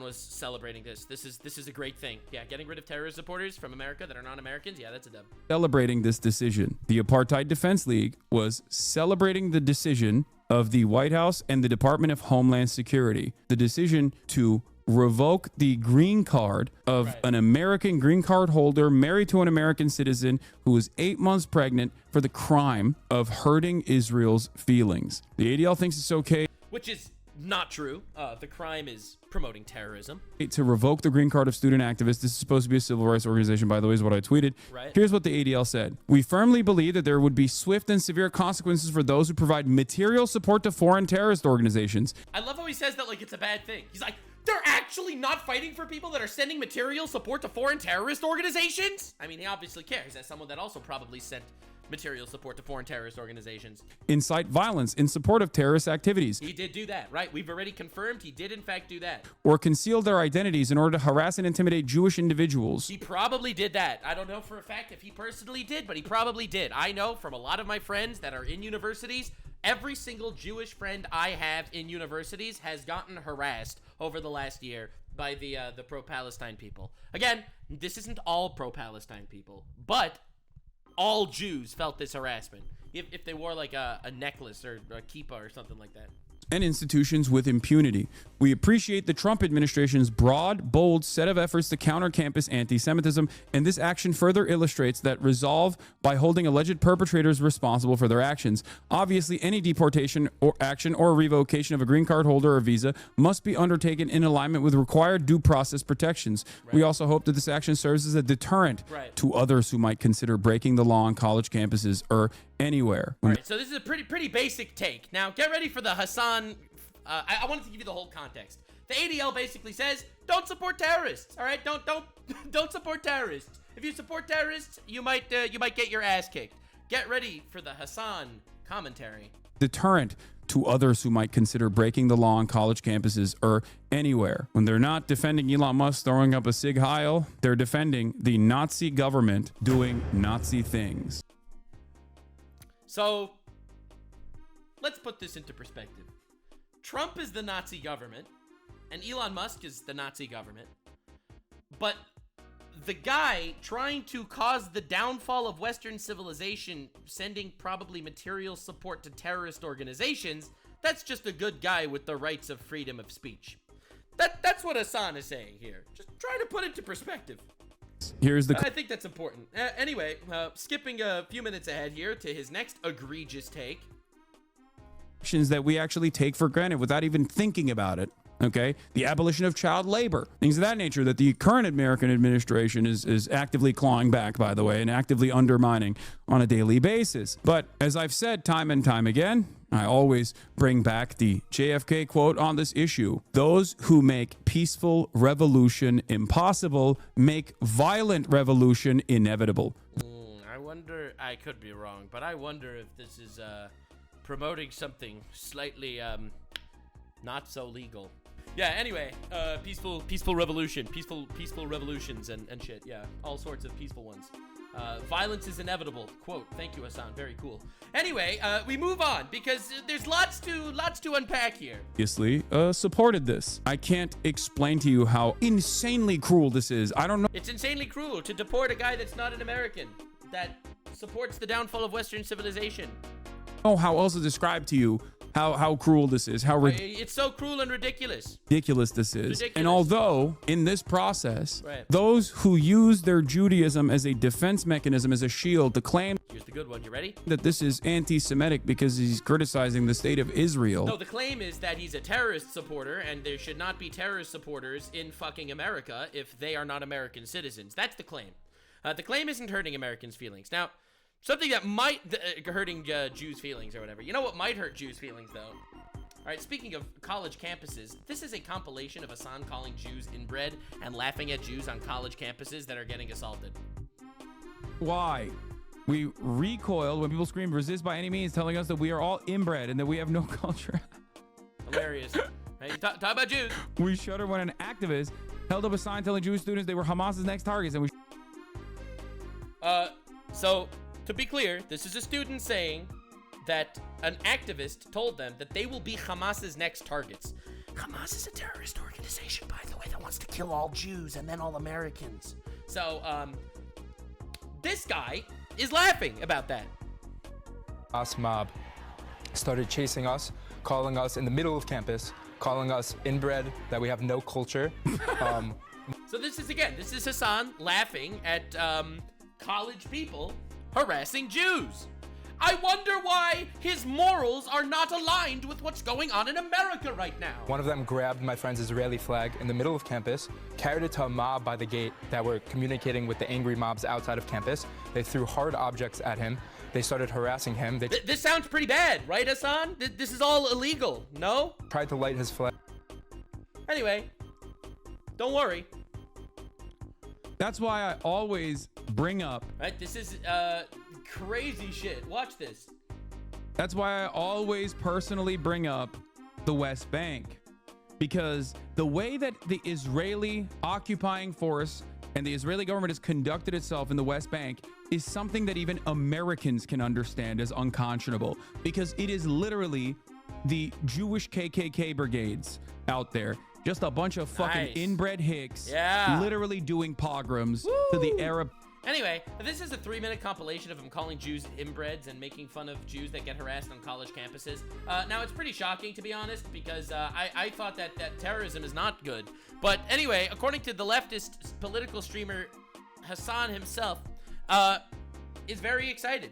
A: was celebrating this. This is a great thing. Yeah, getting rid of terrorist supporters from America that are non-Americans. Yeah, that's a dub.
C: Celebrating this decision. The Apartheid Defense League was celebrating the decision of the White House and the Department of Homeland Security. The decision to revoke the green card of an American green card holder married to an American citizen who was 8 months pregnant for the crime of hurting Israel's feelings. The ADL thinks it's okay.
A: Which is not true. The crime is promoting terrorism.
C: To revoke the green card of student activists. This is supposed to be a civil rights organization, by the way, is what I tweeted.
A: Right.
C: Here's what the ADL said. We firmly believe that there would be swift and severe consequences for those who provide material support to foreign terrorist organizations.
A: I love how he says that like it's a bad thing. He's like, they're actually not fighting for people that are sending material support to foreign terrorist organizations? I mean, he obviously cares. As someone that also probably sent material support to foreign terrorist organizations.
C: Incite violence in support of terrorist activities.
A: He did do that, right? We've already confirmed he did in fact do that.
C: Or conceal their identities in order to harass and intimidate Jewish individuals.
A: He probably did that. I don't know for a fact if he personally did, but he probably did. I know from a lot of my friends that are in universities, every single Jewish friend I have in universities has gotten harassed over the last year by the pro-Palestine people. Again, this isn't all pro-Palestine people, but all Jews felt this harassment if they wore like a necklace or a kippah or something like that.
C: And institutions with impunity. We appreciate the Trump administration's broad, bold set of efforts to counter campus anti-Semitism, and this action further illustrates that resolve by holding alleged perpetrators responsible for their actions. Obviously, any deportation or action or revocation of a green card holder or visa must be undertaken in alignment with required due process protections. Right. We also hope that this action serves as a deterrent to others who might consider breaking the law on college campuses or anywhere.
A: All right, so this is a pretty basic take. Now, get ready for the Hasan. I wanted to give you the whole context. The ADL basically says, don't support terrorists. All right, don't support terrorists. If you support terrorists, you might get your ass kicked. Get ready for the Hasan commentary.
C: Deterrent to others who might consider breaking the law on college campuses or anywhere. When they're not defending Elon Musk throwing up a Sig Heil, they're defending the Nazi government doing Nazi things.
A: So, let's put this into perspective. Trump is the Nazi government, and Elon Musk is the Nazi government. But the guy trying to cause the downfall of Western civilization, sending probably material support to terrorist organizations, that's just a good guy with the rights of freedom of speech. That's what Hasan is saying here. Just trying to put it into perspective. I think that's important. Anyway, skipping a few minutes ahead here to his next egregious take.
C: That we actually take for granted without even thinking about it. Okay, the abolition of child labor, things of that nature that the current American administration is actively clawing back, by the way, and actively undermining on a daily basis. But as I've said time and time again, I always bring back the JFK quote on this issue. Those who make peaceful revolution impossible make violent revolution inevitable.
A: I wonder, I could be wrong, but I wonder if this is promoting something slightly not so legal. Yeah, anyway, peaceful revolution, peaceful revolutions and shit. Yeah, all sorts of peaceful ones. Violence is inevitable. Quote. Thank you, Hasan. Very cool. Anyway, we move on because there's lots to unpack here.
C: Obviously, supported this. I can't explain to you how insanely cruel this is. I don't know.
A: It's insanely cruel to deport a guy that's not an American, that supports the downfall of Western civilization.
C: Oh, how else to describe to you how cruel this is,
A: it's so cruel and ridiculous
C: this is. And although in this process,
A: right,
C: those who use their Judaism as a defense mechanism, as a shield to claim,
A: here's the good one, you ready,
C: that this is anti-Semitic because he's criticizing the state of Israel.
A: No, the claim is that he's a terrorist supporter and there should not be terrorist supporters in fucking America if they are not American citizens. That's the claim. The claim isn't hurting Americans' feelings. Now, something that might hurting Jews' feelings or whatever. You know what might hurt Jews' feelings, though? All right, speaking of college campuses, this is a compilation of Hasan calling Jews inbred and laughing at Jews on college campuses that are getting assaulted.
C: Why? We recoiled when people screamed, resist by any means, telling us that we are all inbred and that we have no culture.
A: Hilarious. Hey, talk about Jews.
C: We shuddered when an activist held up a sign telling Jewish students they were Hamas's next targets, and we...
A: So... to be clear, this is a student saying that an activist told them that they will be Hamas's next targets. Hamas is a terrorist organization, by the way, that wants to kill all Jews and then all Americans. So, this guy is laughing about that.
K: Us mob started chasing us, calling us in the middle of campus, calling us inbred, that we have no culture.
A: So this is Hasan laughing at college people harassing Jews. I wonder why his morals are not aligned with what's going on in America right now.
K: One of them grabbed my friend's Israeli flag in the middle of campus, carried it to a mob by the gate that were communicating with the angry mobs outside of campus. They threw hard objects at him. They started harassing him.
A: This sounds pretty bad, right, Hasan? This is all illegal, no?
K: Tried to light his flag.
A: Anyway, don't worry.
C: That's why I always bring up.
A: Right, this is crazy shit. Watch this.
C: That's why I always personally bring up the West Bank, because the way that the Israeli occupying force and the Israeli government has conducted itself in the West Bank is something that even Americans can understand as unconscionable, because it is literally the Jewish KKK brigades out there. Just a bunch of fucking inbred hicks, literally doing pogroms to the Arab.
A: Anyway, this is a 3-minute compilation of him calling Jews inbreds and making fun of Jews that get harassed on college campuses. Now, it's pretty shocking, to be honest, because I thought that terrorism is not good. But anyway, according to the leftist political streamer Hasan himself, is very excited.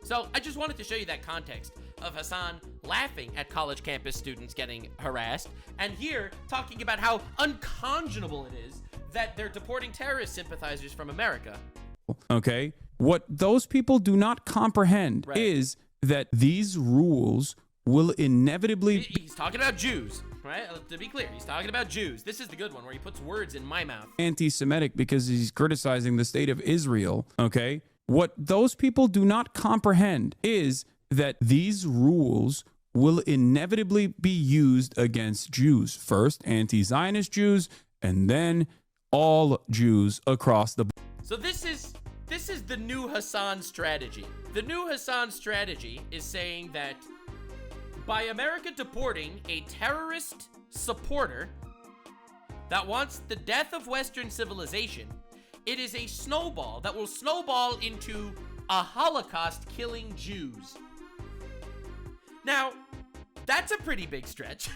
A: So I just wanted to show you that context of Hasan laughing at college campus students getting harassed, and here talking about how unconscionable it is that they're deporting terrorist sympathizers from America.
C: Okay, what those people do not comprehend is that these rules will inevitably...
A: He's talking about Jews, right? To be clear, he's talking about Jews. This is the good one where he puts words in my mouth.
C: Anti-Semitic because he's criticizing the state of Israel, okay? What those people do not comprehend is that these rules will inevitably be used against Jews. First, anti-Zionist Jews, and then all Jews across the...
A: So this is the new Hasan strategy. The new Hasan strategy is saying that by America deporting a terrorist supporter that wants the death of Western civilization, it is a snowball that will snowball into a Holocaust killing Jews. Now, that's a pretty big stretch.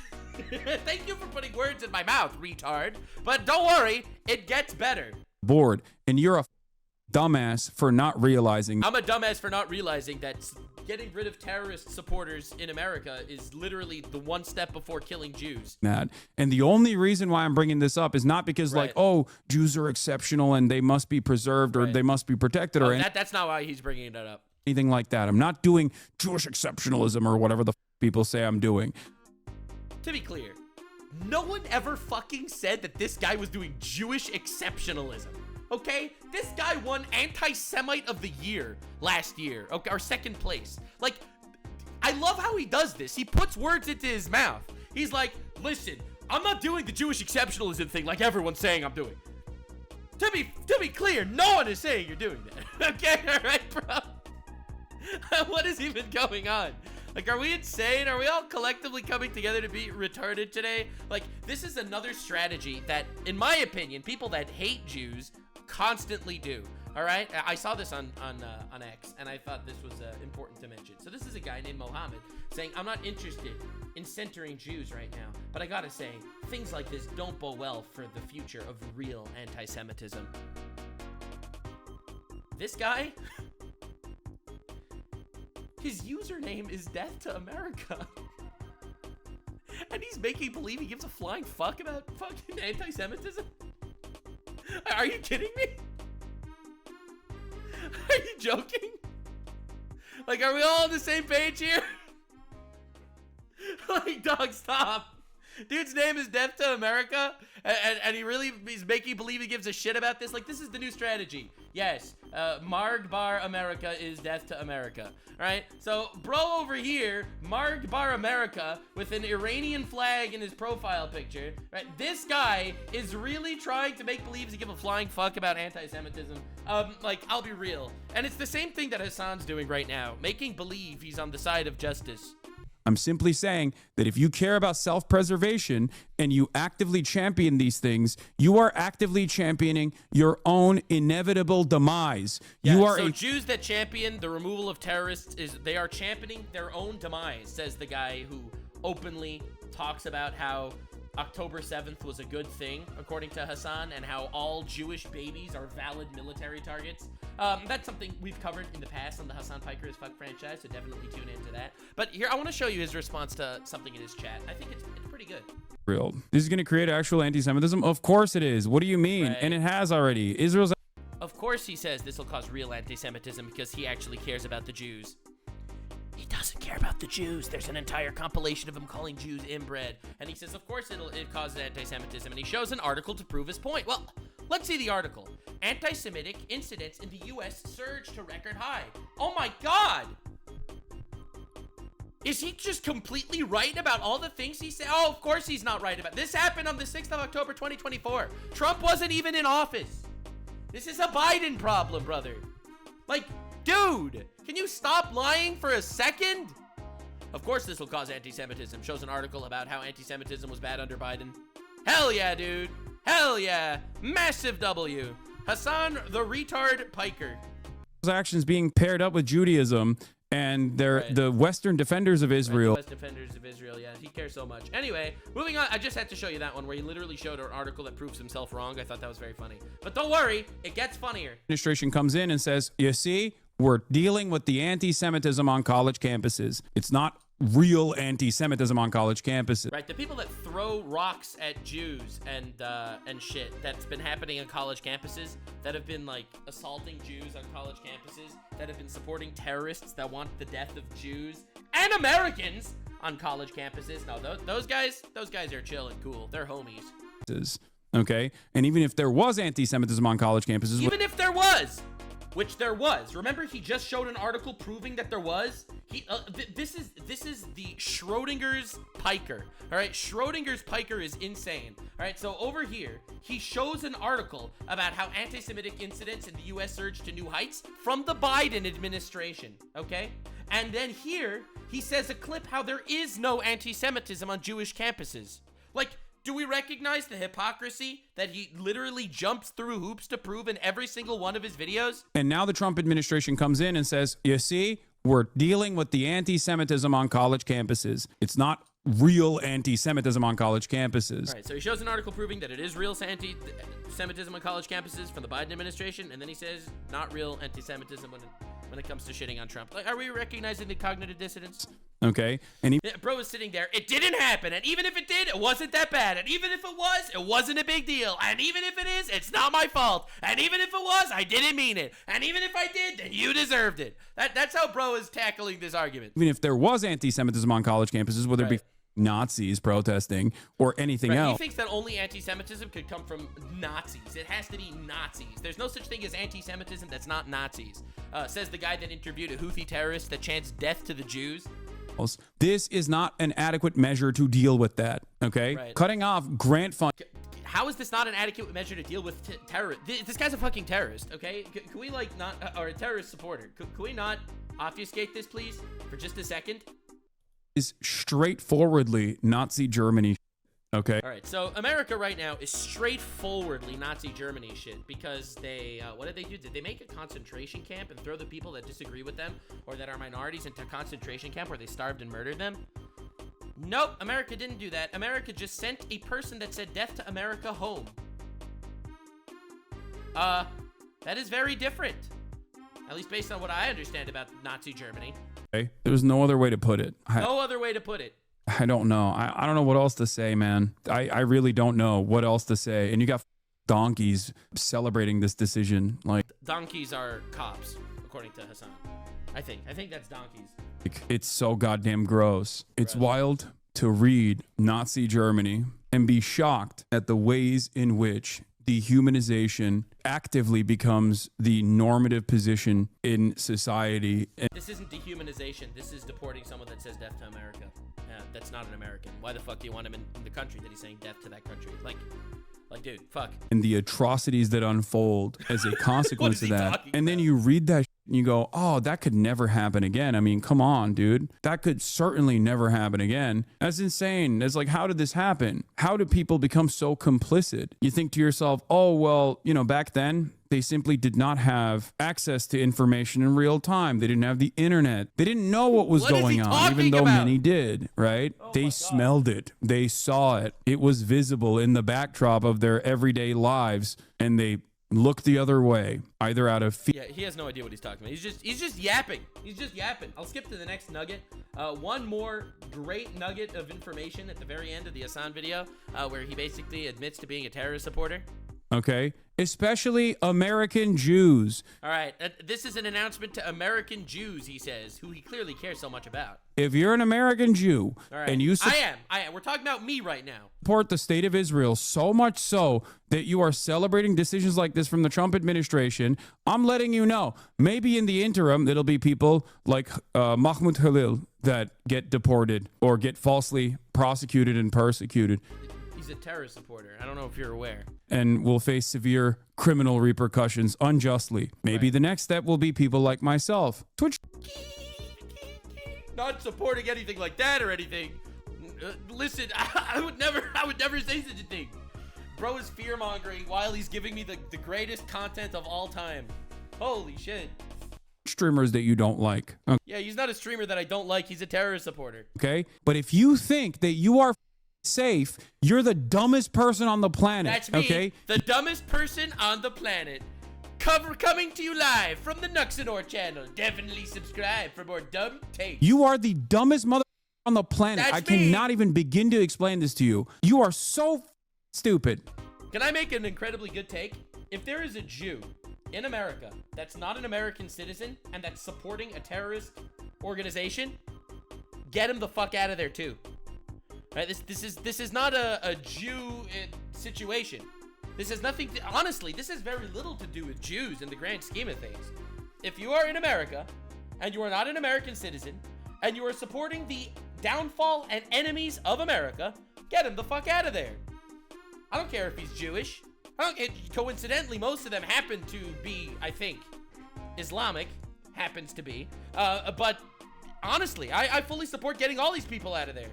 A: Thank you for putting words in my mouth, retard. But don't worry, it gets better.
C: Board, and you're a dumbass for not realizing...
A: I'm a dumbass for not realizing that getting rid of terrorist supporters in America is literally the one step before killing Jews.
C: And the only reason why I'm bringing this up is not because like, oh, Jews are exceptional and they must be preserved or they must be protected or
A: that's not why he's bringing it up.
C: Anything like that. I'm not doing Jewish exceptionalism or whatever the people say I'm doing.
A: To be clear, no one ever fucking said that this guy was doing Jewish exceptionalism. Okay? This guy won Anti-Semite of the Year last year. Okay, or second place. Like, I love how he does this. He puts words into his mouth. He's like, listen, I'm not doing the Jewish exceptionalism thing like everyone's saying I'm doing. To be clear, no one is saying you're doing that. Okay? All right, bro? What is even going on? Like, are we insane? Are we all collectively coming together to be retarded today? Like, this is another strategy that, in my opinion, people that hate Jews constantly do. All right? I saw this on X, and I thought this was important to mention. So this is a guy named Mohammed saying, I'm not interested in centering Jews right now, but I gotta say, things like this don't bode well for the future of real anti-Semitism. This guy... his username is Death to America. And he's making believe he gives a flying fuck about fucking anti-Semitism? Are you kidding me? Are you joking? Like, are we all on the same page here? Like, dog, stop. Dude's name is Death to America, and he's making believe he gives a shit about this. Like, this is the new strategy. Yes, Marg Bar America is Death to America. All right, so bro over here, Marg Bar America, with an Iranian flag in his profile picture, right? This guy is really trying to make believe to give a flying fuck about anti-Semitism. Like, I'll be real. And it's the same thing that Hasan's doing right now, making believe he's on the side of justice.
C: I'm simply saying that if you care about self-preservation and you actively champion these things, you are actively championing your own inevitable demise.
A: Yeah,
C: you are
A: so Jews that champion the removal of terrorists, they are championing their own demise, says the guy who openly talks about how October 7th was a good thing, according to Hasan, and how all Jewish babies are valid military targets. That's something we've covered in the past on the Hasan Piker is Fuck franchise, so definitely tune into that. But here, I want to show you his response to something in his chat. I think it's pretty good.
C: Real. This is going to create actual anti-Semitism? Of course it is. What do you mean?
A: Right.
C: And it has already. Israel's...
A: Of course he says this will cause real anti-Semitism because he actually cares about the Jews. He doesn't care about the Jews. There's an entire compilation of him calling Jews inbred. And he says, of course it causes anti-Semitism. And he shows an article to prove his point. Well, let's see the article. Anti-Semitic incidents in the U.S. surged to record high. Oh my God! Is he just completely right about all the things he said? Oh, of course he's not right about. This happened on the 6th of October, 2024. Trump wasn't even in office. This is a Biden problem, brother. Like, dude, can you stop lying for a second? Of course this will cause anti-Semitism. Shows an article about how anti-Semitism was bad under Biden. Hell yeah, dude. Hell yeah. Massive W. Hasan the retard Piker.
C: Those actions being paired up with Judaism, and they're the Western defenders of Israel.
A: Right, the West defenders of Israel, yeah. He cares so much. Anyway, moving on. I just had to show you that one where he literally showed an article that proves himself wrong. I thought that was very funny. But don't worry, it gets funnier.
C: Administration comes in and says, you see, we're dealing with the anti-Semitism on college campuses. It's not real anti-Semitism on college campuses.
A: Right, the people that throw rocks at Jews and shit that's been happening on college campuses, that have been like assaulting Jews on college campuses, that have been supporting terrorists that want the death of Jews and Americans on college campuses. No, those guys are chill and cool. They're homies.
C: Okay, and even if there was anti-Semitism on college campuses,
A: even if there was, which there was. Remember, he just showed an article proving that there was. This is the Schrodinger's Piker. All right, Schrodinger's Piker is insane. All right, so over here, he shows an article about how anti-Semitic incidents in the U.S. surged to new heights from the Biden administration. Okay, and then here he says a clip how there is no anti-Semitism on Jewish campuses. Like, do we recognize the hypocrisy that he literally jumps through hoops to prove in every single one of his videos?
C: And now the Trump administration comes in and says, you see, we're dealing with the anti-Semitism on college campuses. It's not real anti-Semitism on college campuses.
A: All right, so he shows an article proving that it is real anti-Semitism on college campuses from the Biden administration, and then he says not real anti-Semitism when it comes to shitting on Trump. Like, are we recognizing the cognitive dissonance?
C: Okay, and
A: bro is sitting there. It didn't happen, and even if it did, it wasn't that bad. And even if it was, it wasn't a big deal. And even if it is, it's not my fault. And even if it was, I didn't mean it. And even if I did, then you deserved it. That's how bro is tackling this argument.
C: Even if there was anti-Semitism on college campuses, whether it be Nazis protesting or anything else.
A: He thinks that only anti-Semitism could come from Nazis. It has to be Nazis. There's no such thing as anti-Semitism that's not Nazis. Says the guy that interviewed a Houthi terrorist that chants death to the Jews.
C: This is not an adequate measure to deal with that, okay?
A: Right.
C: Cutting off grant fund.
A: How is this not an adequate measure to deal with terror? This guy's a fucking terrorist, okay? Can we, like, not, or a terrorist supporter? Can we not obfuscate this, please, for just a second?
C: Is straightforwardly Nazi Germany, okay?
A: All right, so America right now is straightforwardly Nazi Germany shit because they, what did they do? Did they make a concentration camp and throw the people that disagree with them or that are minorities into a concentration camp where they starved and murdered them? Nope, America didn't do that. America just sent a person that said death to America home. That is very different. At least based on what I understand about Nazi Germany.
C: Okay. There's no other way to put it.
A: No other way to put it.
C: I don't know. I don't know what else to say, man. I really don't know what else to say. And you got donkeys celebrating this decision. Like,
A: donkeys are cops, according to Hasan. I think that's donkeys.
C: It's so goddamn gross. It's wild to read Nazi Germany and be shocked at the ways in which dehumanization actively becomes the normative position in society.
A: This isn't dehumanization. This is deporting someone that says death to America. That's not an American. Why the fuck do you want him in the country that he's saying death to that country? Like, dude, fuck.
C: And the atrocities that unfold as a consequence of that. And then you read that you go, oh, that could never happen again. I mean, come on, dude. That could certainly never happen again. That's insane. It's like, how did this happen? How do people become so complicit? You think to yourself, oh, well, you know, back then, they simply did not have access to information in real time. They didn't have the internet. They didn't know what was going on, even though many did, right? They smelled it. They saw it. It was visible in the backdrop of their everyday lives, and they looked the other way, either out of fear.
A: Yeah, he has no idea what he's talking about. He's just yapping. He's just yapping. I'll skip to the next nugget. One more great nugget of information at the very end of the Hasan video, where he basically admits to being a terrorist supporter.
C: Okay, especially American Jews.
A: All right, this is an announcement to American Jews, he says, who he clearly cares so much about.
C: If you're an American Jew, and you
A: I am. We're talking about me right now.
C: Support the state of Israel so much so that you are celebrating decisions like this from the Trump administration, I'm letting you know, maybe in the interim, it'll be people like Mahmoud Khalil that get deported or get falsely prosecuted and persecuted.
A: He's a terrorist supporter. I don't know if you're aware.
C: And will face severe criminal repercussions unjustly. Maybe the next step will be people like myself. Twitch.
A: Not supporting anything like that or anything. Listen, I would never say such a thing. Bro is fear-mongering while he's giving me the greatest content of all time. Holy shit.
C: Streamers that you don't like. Okay.
A: Yeah, he's not a streamer that I don't like. He's a terrorist supporter.
C: Okay? But if you think that you are safe, you're the dumbest person on the planet.
A: That's me,
C: okay?
A: The dumbest person on the planet. Coming to you live from the Nuxanor channel. Definitely subscribe for more dumb takes.
C: You are the dumbest mother on the planet.
A: That's
C: I cannot even begin to explain this to you. You are so stupid.
A: Can I make an incredibly good take? If there is a Jew in America that's not an American citizen and that's supporting a terrorist organization, get him the fuck out of there too. Right? This is not a Jew situation. This has nothing to, honestly, this has very little to do with Jews in the grand scheme of things. If you are in America and you are not an American citizen and you are supporting the downfall and enemies of America, get him the fuck out of there. I don't care if he's Jewish. Coincidentally, most of them happen to be, I think, Islamic, happens to be. But honestly, I fully support getting all these people out of there.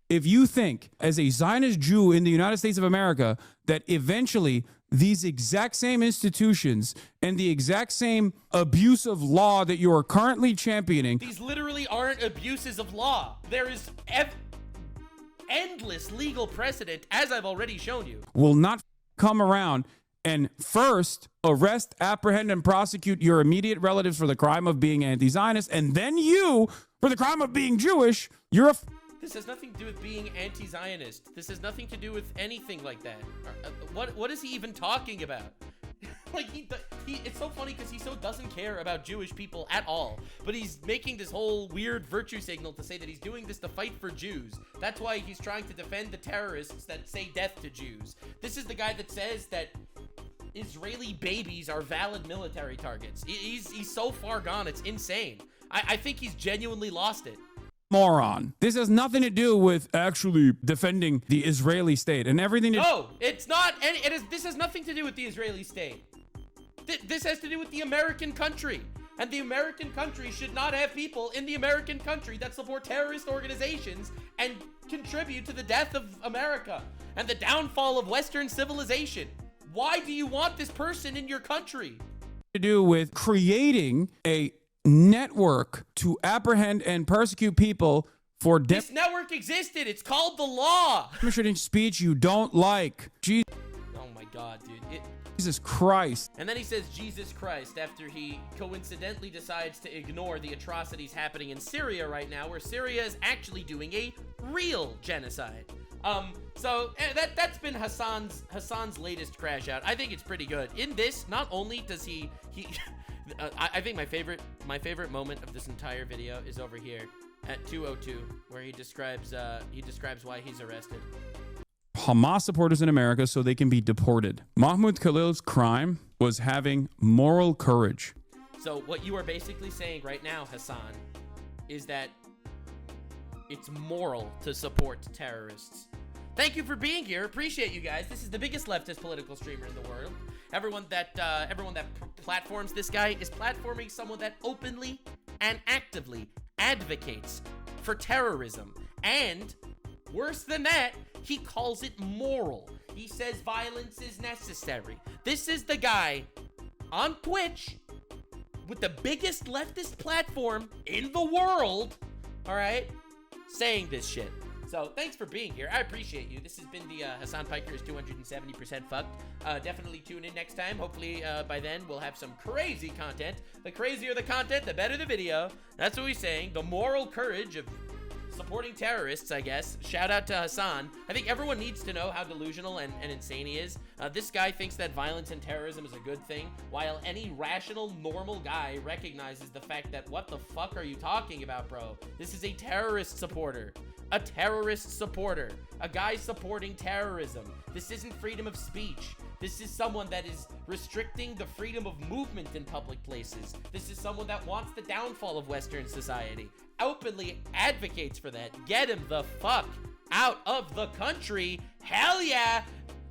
C: If you think, as a Zionist Jew in the United States of America, that eventually these exact same institutions and the exact same abuse of law that you are currently championing...
A: These literally aren't abuses of law. There is endless legal precedent, as I've already shown you.
C: ...will not come around and first arrest, apprehend, and prosecute your immediate relatives for the crime of being anti-Zionist, and then you, for the crime of being Jewish, you're a...
A: This has nothing to do with being anti-Zionist. This has nothing to do with anything like that. What is he even talking about? Like, it's so funny because he so doesn't care about Jewish people at all. But he's making this whole weird virtue signal to say that he's doing this to fight for Jews. That's why he's trying to defend the terrorists that say death to Jews. This is the guy that says that Israeli babies are valid military targets. He's so far gone, it's insane. I think he's genuinely lost it.
C: Moron. This has nothing to do with actually defending the Israeli state and everything.
A: No, it's not. This has nothing to do with the Israeli state. This has to do with the American country. And the American country should not have people in the American country that support terrorist organizations and contribute to the death of America and the downfall of Western civilization. Why do you want this person in your country?
C: To do with creating a network to apprehend and persecute people for
A: this network existed. It's called the law.
C: Demonstrating speech you don't like. Jesus.
A: Oh my God, dude.
C: Jesus Christ.
A: And then he says Jesus Christ after he coincidentally decides to ignore the atrocities happening in Syria right now, where Syria is actually doing a real genocide. So that's been Hasan's latest crash out. I think it's pretty good. In this, not only does he I think my favorite moment of this entire video is over here at 2:02, where he describes why he's arrested.
C: Hamas supporters in America so they can be deported. Mahmoud Khalil's crime was having moral courage.
A: So what you are basically saying right now, Hasan, is that it's moral to support terrorists. Thank you for being here. Appreciate you guys. This is the biggest leftist political streamer in the world. Everyone that platforms this guy is platforming someone that openly and actively advocates for terrorism. And worse than that, he calls it moral. He says violence is necessary. This is the guy on Twitch with the biggest leftist platform in the world, all right, saying this shit. So thanks for being here. I appreciate you. This has been the Hasan Piker is 270% fucked. Definitely tune in next time. Hopefully by then we'll have some crazy content. The crazier the content, the better the video. That's what we're saying. The moral courage of supporting terrorists, I guess. Shout out to Hasan. I think everyone needs to know how delusional and insane he is. This guy thinks that violence and terrorism is a good thing, while any rational, normal guy recognizes the fact that, what the fuck are you talking about, bro? This is a terrorist supporter. A terrorist supporter. A guy supporting terrorism. This isn't freedom of speech. This is someone that is restricting the freedom of movement in public places. This is someone that wants the downfall of Western society. Openly advocates for that. Get him the fuck out of the country. Hell yeah.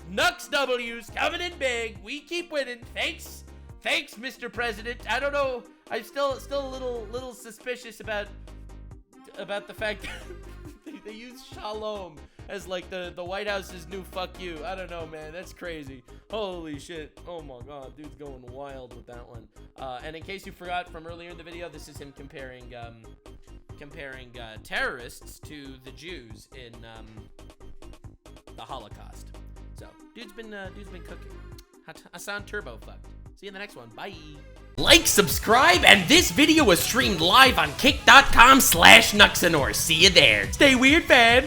A: Nux W's coming in big. We keep winning. Thanks, Mr. President. I don't know. I'm still a little suspicious about the fact that they use shalom as like the White House's new fuck you. I don't know, man. That's crazy. Holy shit. Oh my god, dude's going wild with that one. And in case you forgot from earlier in the video, this is him comparing terrorists to the Jews in the Holocaust. So dude's been cooking. Hasan turbo fucked. See you in the next one. Bye. Like, subscribe, and this video was streamed live on kick.com/Nuxanor. See you there. Stay weird, fam.